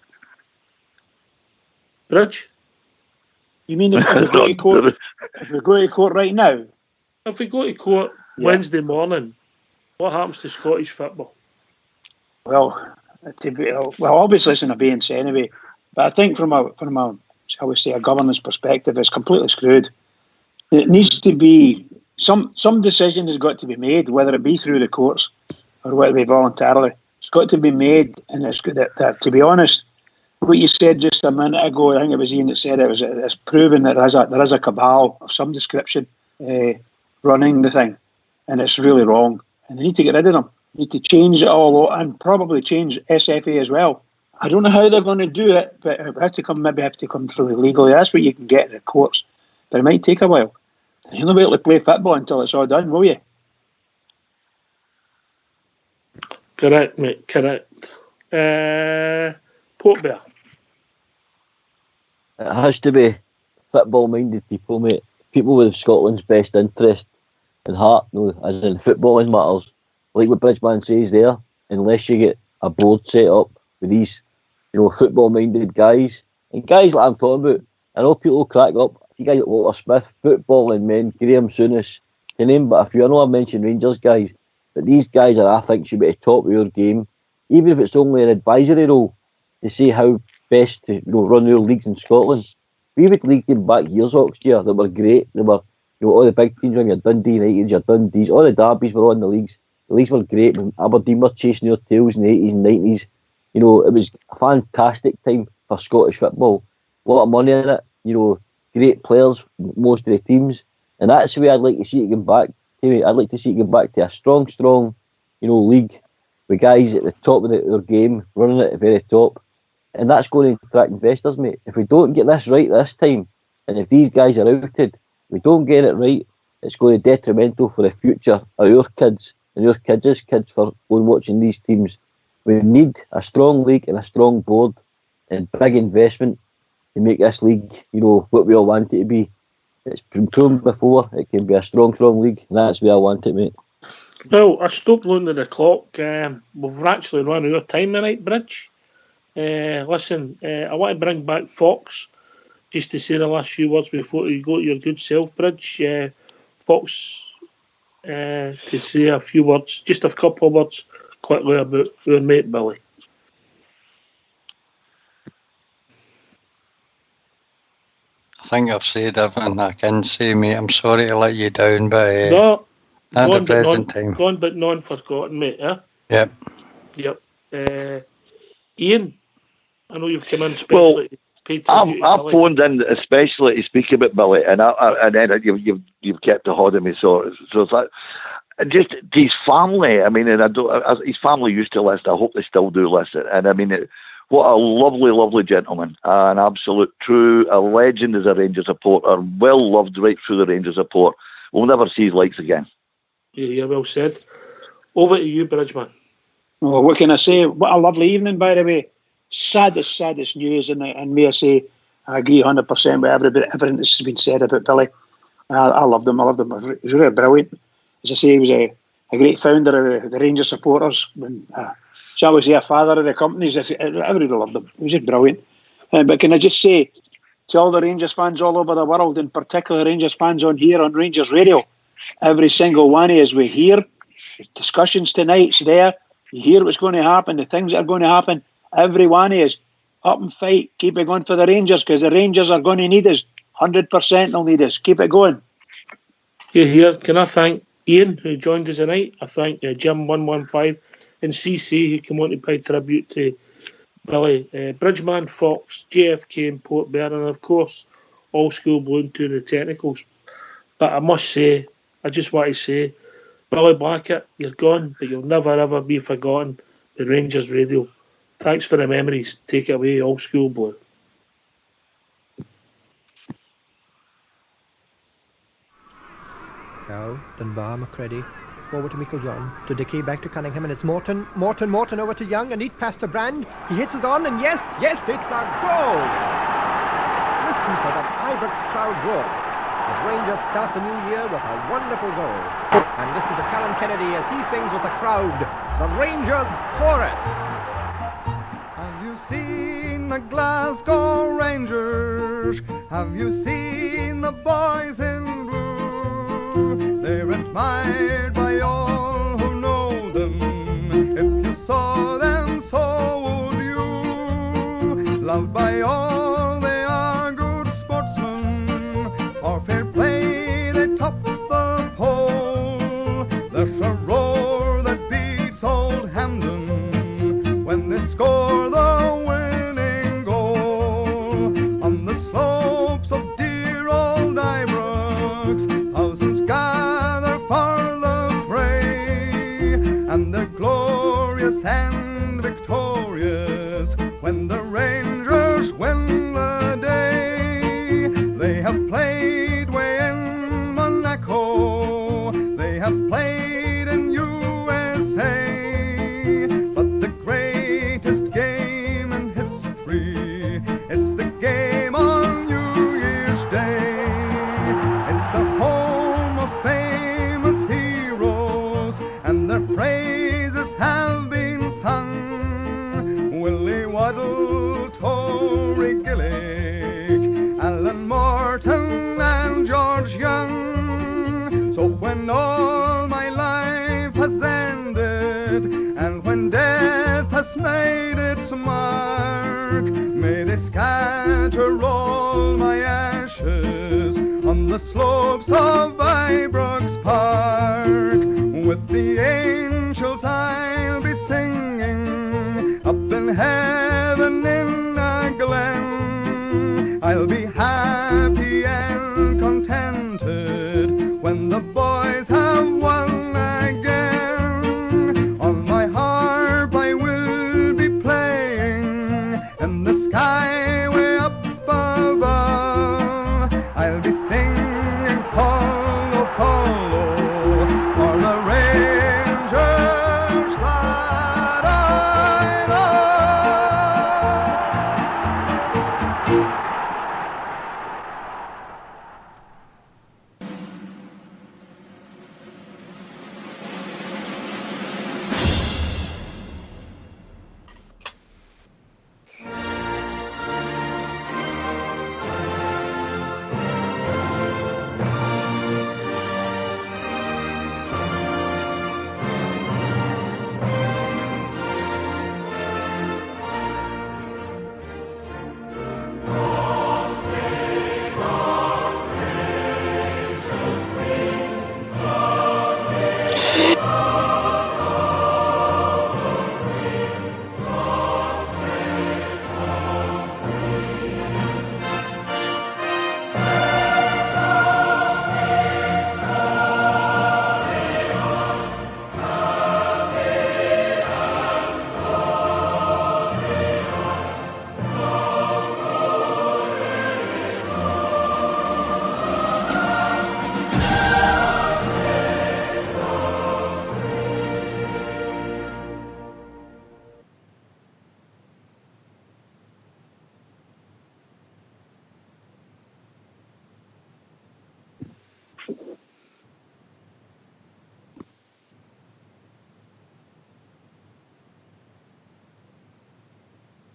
Bridge? You mean if we go to court? If we go to court right now? If we go to court Wednesday morning, what happens to Scottish football? Well, obviously it's an abeyance anyway. But I think from a shall we say, a governance perspective, it's completely screwed. It needs to be some decision has got to be made, whether it be through the courts or whether it be voluntarily. It's got to be made, and it's good that to be honest, what you said just a minute ago, I think it was Ian that said it's proven that there is a cabal of some description running the thing, and it's really wrong. And they need to get rid of them. They need to change it all and probably change SFA as well. I don't know how they're going to do it, but it have to come through legally. That's what you can get in the courts, but it might take a while. You'll not be able to play football until it's all done, will you? Correct, mate. Correct. Port Bear. It has to be football-minded people, mate. People with Scotland's best interest in heart, as in footballing matters. Like what Bridgeman says there, unless you get a board set up with these, football-minded guys, and guys like I'm talking about, I know people will crack up. You guys like Walter Smith, footballing men, Graham Souness, to name but a few. I know I mentioned Rangers guys, but these guys I think should be at the top of your game, even if it's only an advisory role, to see how best to run your leagues in Scotland. We had leagues going back years, Oxford, that were great. They were, all the big teams on your Dundee United, your Dundees, all the derbies were on the leagues. The leagues were great when Aberdeen were chasing their tails in the 80s and 90s. It was a fantastic time for Scottish football. A lot of money in it, great players, most of the teams. And that's the way I'd like to see it going back. I'd like to see it going back to a strong, league with guys at the top of their game, running at the very top. And that's going to attract investors, mate. If we don't get this right this time, and if these guys are outed, we don't get it right, it's going to be detrimental for the future of our kids and our kids' kids for going watching these teams. We need a strong league and a strong board and big investment to make this league, what we all want it to be. It's been proven before, it can be a strong league, and that's where I want it, mate. Well, I stopped looking at the clock. We've actually run out of time tonight, Bridge. Listen, I want to bring back Fox just to say the last few words before you go to your good self, Bridge. Fox, to say a few words, just a couple of words quickly about our mate Billy. I think I've said everything I can say, mate. I'm sorry to let you down, but No, at the present time. Gone but non-forgotten, mate. Yep. Ian, I know you've come in especially to pay tribute to I Billy. phoned in especially to speak about Billy, and then you've kept a hold of me. So it's like, just his family. I mean, and his family used to listen. I hope they still do listen. And I mean, what a lovely, lovely gentleman, an absolute a legend as a Rangers supporter, well loved right through the Rangers support. We'll never see his likes again. Yeah, well said. Over to you, Bridgeman. Well, what can I say? What a lovely evening, by the way. Saddest news, and may I say, I agree 100% with everything that's been said about Billy. I loved him. He was really brilliant. As I say, he was a great founder of the Rangers supporters. Shall we say, a father of the companies. Everybody loved him. He was just brilliant. But can I just say to all the Rangers fans all over the world, in particular Rangers fans on here on Rangers Radio, every single one of us, we hear discussions tonight's there. You hear what's going to happen, the things that are going to happen. Every one of us, up and fight. Keep it going for the Rangers, because the Rangers are going to need us. 100% they'll need us. Keep it going. Here. Can I thank Ian, who joined us tonight? I thank Jim115 and CC, who came on to pay tribute to Billy. Bridgeman, Fox, JFK and Port Bear, and of course, All School Blue to the technicals. But I must say, I just want to say, Billy Blackett, you're gone, but you'll never ever be forgotten by Rangers Radio. Thanks for the memories. Take it away, All School Blue. Now, Dunbar McCready forward to Michael John, to Dickey, back to Cunningham, and it's Morton over to Young, a neat pass to Brand. He hits it on, and yes, it's a goal! Listen to that Ibrox crowd roar as Rangers start the new year with a wonderful goal. And listen to Callum Kennedy as he sings with the crowd, the Rangers chorus. Have you seen the Glasgow Rangers? Have you seen the boys in blue? They're admired by all who know them. If you saw them, so would you. Loved by all, they are good sportsmen. For fair play, they top the pole. There's a roar that beats old Hampden when they score the winning goal. On the slopes of dear old Ibrox, thousands gather for the fray, and they're glorious and victorious when the Rangers win the day. They have played way in Monaco, they have played in USA, but the greatest game in history is the game on New Year's Day. It's the home of famous heroes, and their praises have been sung. Willie Waddle, Tory Gillick, Alan Morton and George Young. So when all my life has ended, and when death has made its mark, may they scatter all my ashes on the slopes of Ibrox Park. With the angels I'll be singing up in heaven in a glen. I'll be happy and contented when the boys have won again. On my harp I will be playing in the sky way up above. I'll be singing follow, follow for the Rangers that I love.